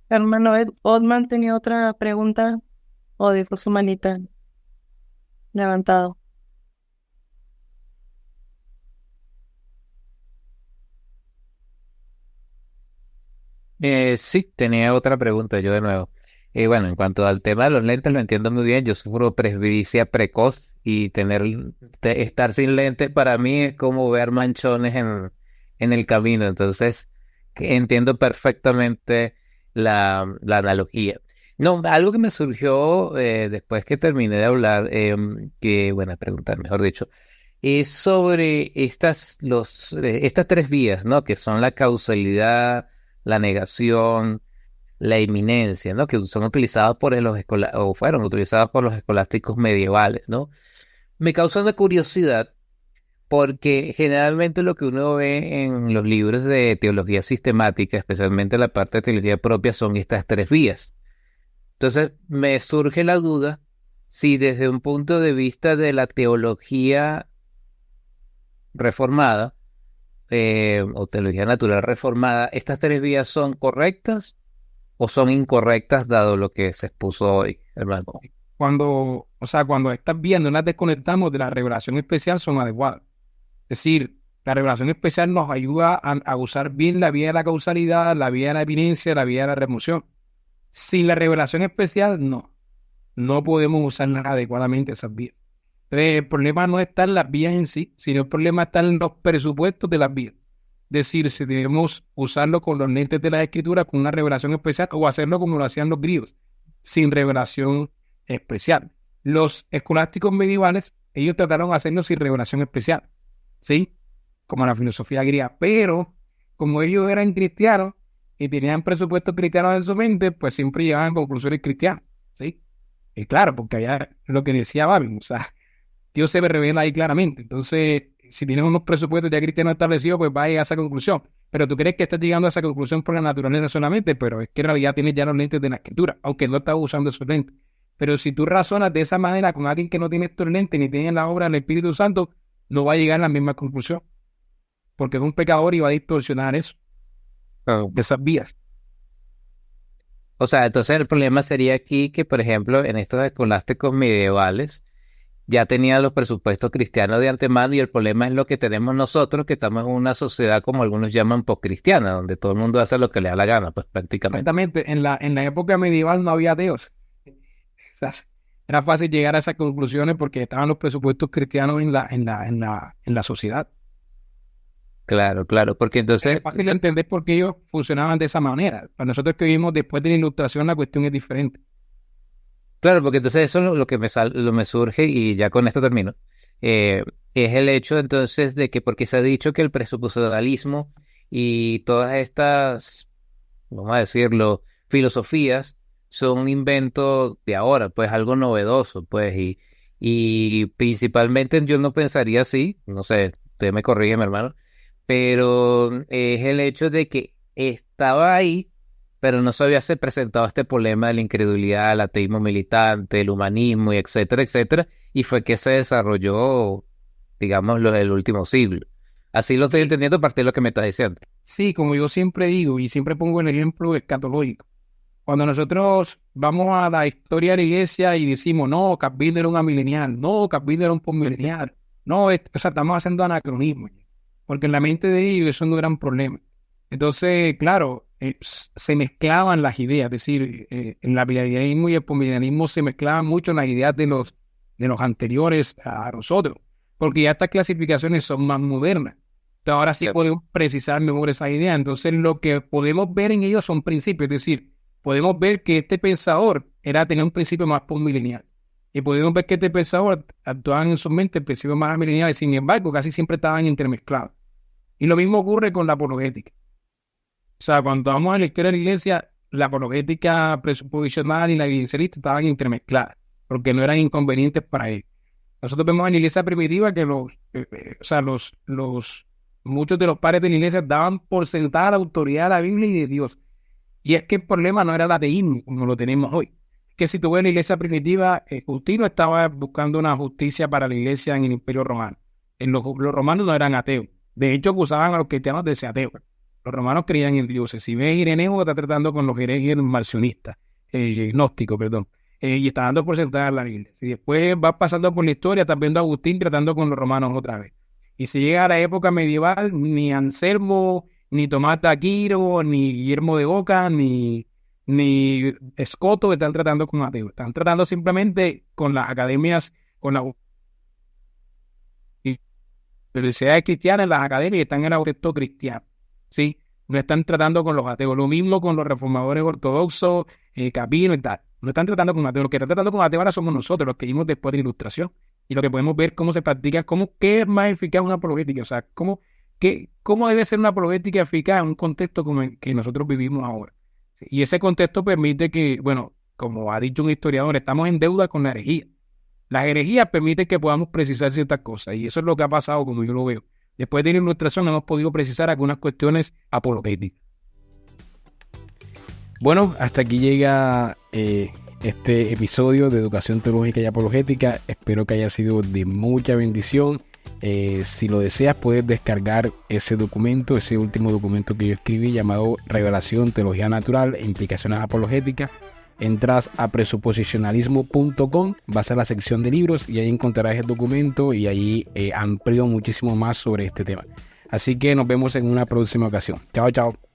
Hermano Odman tenía otra pregunta o dejó su manita levantado. Sí, tenía otra pregunta yo de nuevo. Bueno, en cuanto al tema de los lentes, lo entiendo muy bien. Yo sufro presbicia precoz y estar sin lentes para mí es como ver manchones en el camino. Entonces, entiendo perfectamente la analogía. No, algo que me surgió después que terminé de hablar, buena pregunta, mejor dicho, es sobre estas tres vías, ¿no? Que son la causalidad, la negación, la inminencia, ¿no? Que son utilizadas o fueron utilizadas por los escolásticos medievales, ¿no? Me causa una curiosidad porque generalmente lo que uno ve en los libros de teología sistemática, especialmente la parte de teología propia, son estas tres vías. Entonces me surge la duda si desde un punto de vista de la teología reformada, o teología natural reformada, ¿estas tres vías son correctas o son incorrectas dado lo que se expuso hoy, hermano? Cuando estas vías no las desconectamos de la revelación especial, son adecuadas. Es decir, la revelación especial nos ayuda a usar bien la vía de la causalidad, la vía de la evidencia, la vía de la remoción. Sin la revelación especial, no podemos usarlas adecuadamente esas vías. Entonces, el problema no está en las vías en sí, sino el problema está en los presupuestos de las vías. Es decir, si debemos usarlo con los lentes de la Escritura, con una revelación especial, o hacerlo como lo hacían los griegos, sin revelación especial. Los escolásticos medievales, ellos trataron de hacerlo sin revelación especial, ¿sí? Como la filosofía griega, pero como ellos eran cristianos y tenían presupuestos cristianos en su mente, pues siempre llegaban a conclusiones cristianas, ¿sí? Y claro, porque allá lo que decía Babin, o sea, Dios se revela ahí claramente. Entonces, si tienes unos presupuestos ya cristianos establecidos, pues vas a llegar a esa conclusión. Pero tú crees que estás llegando a esa conclusión por la naturaleza solamente, pero es que en realidad tienes ya los lentes de la Escritura, aunque no estás usando esos lentes. Pero si tú razonas de esa manera con alguien que no tiene estos lentes ni tiene la obra del Espíritu Santo, no va a llegar a la misma conclusión. Porque es un pecador y va a distorsionar eso, de esas vías. O sea, entonces el problema sería aquí que, por ejemplo, en estos escolásticos medievales ya tenían los presupuestos cristianos de antemano y el problema es lo que tenemos nosotros, que estamos en una sociedad como algunos llaman poscristiana, donde todo el mundo hace lo que le da la gana, pues prácticamente. Exactamente, en la época medieval no había ateos. O sea, era fácil llegar a esas conclusiones porque estaban los presupuestos cristianos en la sociedad. Claro, porque entonces... Es fácil entender por qué ellos funcionaban de esa manera. Para nosotros que vivimos después de la Ilustración, la cuestión es diferente. Claro, porque entonces eso es lo que me surge, y ya con esto termino, es el hecho entonces de que, porque se ha dicho que el presupuestalismo y todas estas, vamos a decirlo, filosofías son un invento de ahora, pues algo novedoso, pues, y principalmente yo no pensaría así, no sé, usted me corrige, mi hermano, pero es el hecho de que estaba ahí, pero no se había presentado este problema de la incredulidad, el ateísmo militante, el humanismo, y etcétera, etcétera, y fue que se desarrolló, digamos, el último siglo. Así lo estoy entendiendo a partir de lo que me estás diciendo. Sí, como yo siempre digo y siempre pongo el ejemplo escatológico. Cuando nosotros vamos a la historia de la iglesia y decimos, no, Calvino era un amilenial, no, Calvino era un postmilenial, no, o sea, estamos haciendo anacronismo, porque en la mente de ellos eso no era un problema. Entonces, claro, se mezclaban las ideas, es decir, en el milenialismo y el postmilenialismo se mezclaban mucho las ideas de los anteriores a nosotros, porque ya estas clasificaciones son más modernas. Entonces, ahora sí podemos precisar mejor esas ideas. Entonces, lo que podemos ver en ellos son principios, es decir, podemos ver que este pensador tenía un principio más postmilenial. Y podemos ver que este pensador actuaba en su mente principios más mileniales, sin embargo, casi siempre estaban intermezclados. Y lo mismo ocurre con la apologética. O sea, cuando vamos a la historia de la iglesia, la apologética presuposicional y la evidencialista estaban intermezcladas, porque no eran inconvenientes para ellos. Nosotros vemos en la iglesia primitiva que muchos de los padres de la iglesia daban por sentada la autoridad de la Biblia y de Dios. Y es que el problema no era el ateísmo como lo tenemos hoy. Que si tú ves la iglesia primitiva, Justino estaba buscando una justicia para la iglesia en el Imperio Romano. Los romanos no eran ateos. De hecho, acusaban a los cristianos de ser ateos. Los romanos creían en dioses. Si ves Ireneo, está tratando con los herejes marcionistas, gnósticos, perdón. Y está dando por sentada la Biblia. Y después vas pasando por la historia, estás viendo a Agustín tratando con los romanos otra vez. Y si llega a la época medieval, ni Anselmo, ni Tomás de Aquino, ni Guillermo de Oca, ni Escoto están tratando con ateos. Están tratando simplemente con las academias, con las universidades cristianas, las academias están en el contexto cristiano. ¿Sí? No están tratando con los ateos. Lo mismo con los reformadores ortodoxos, Calvino y tal. No están tratando con ateos. Los que están tratando con ateos ahora somos nosotros, los que vimos después de la Ilustración. Y lo que podemos ver cómo se practica, qué es más eficaz una apologética. O sea, cómo debe ser una apologética eficaz en un contexto como el que nosotros vivimos ahora. Y ese contexto permite que, bueno, como ha dicho un historiador, estamos en deuda con la herejía. Las herejías permiten que podamos precisar ciertas cosas. Y eso es lo que ha pasado, como yo lo veo. Después de la Ilustración hemos podido precisar algunas cuestiones apologéticas. Bueno, hasta aquí llega este episodio de Educación Teológica y Apologética. Espero que haya sido de mucha bendición. Si lo deseas, puedes descargar ese documento, ese último documento que yo escribí llamado Revelación, Teología Natural e Implicaciones Apologéticas. Entras a presuposicionalismo.com, vas a la sección de libros y ahí encontrarás el documento y ahí amplío muchísimo más sobre este tema. Así que nos vemos en una próxima ocasión. Chao, chao.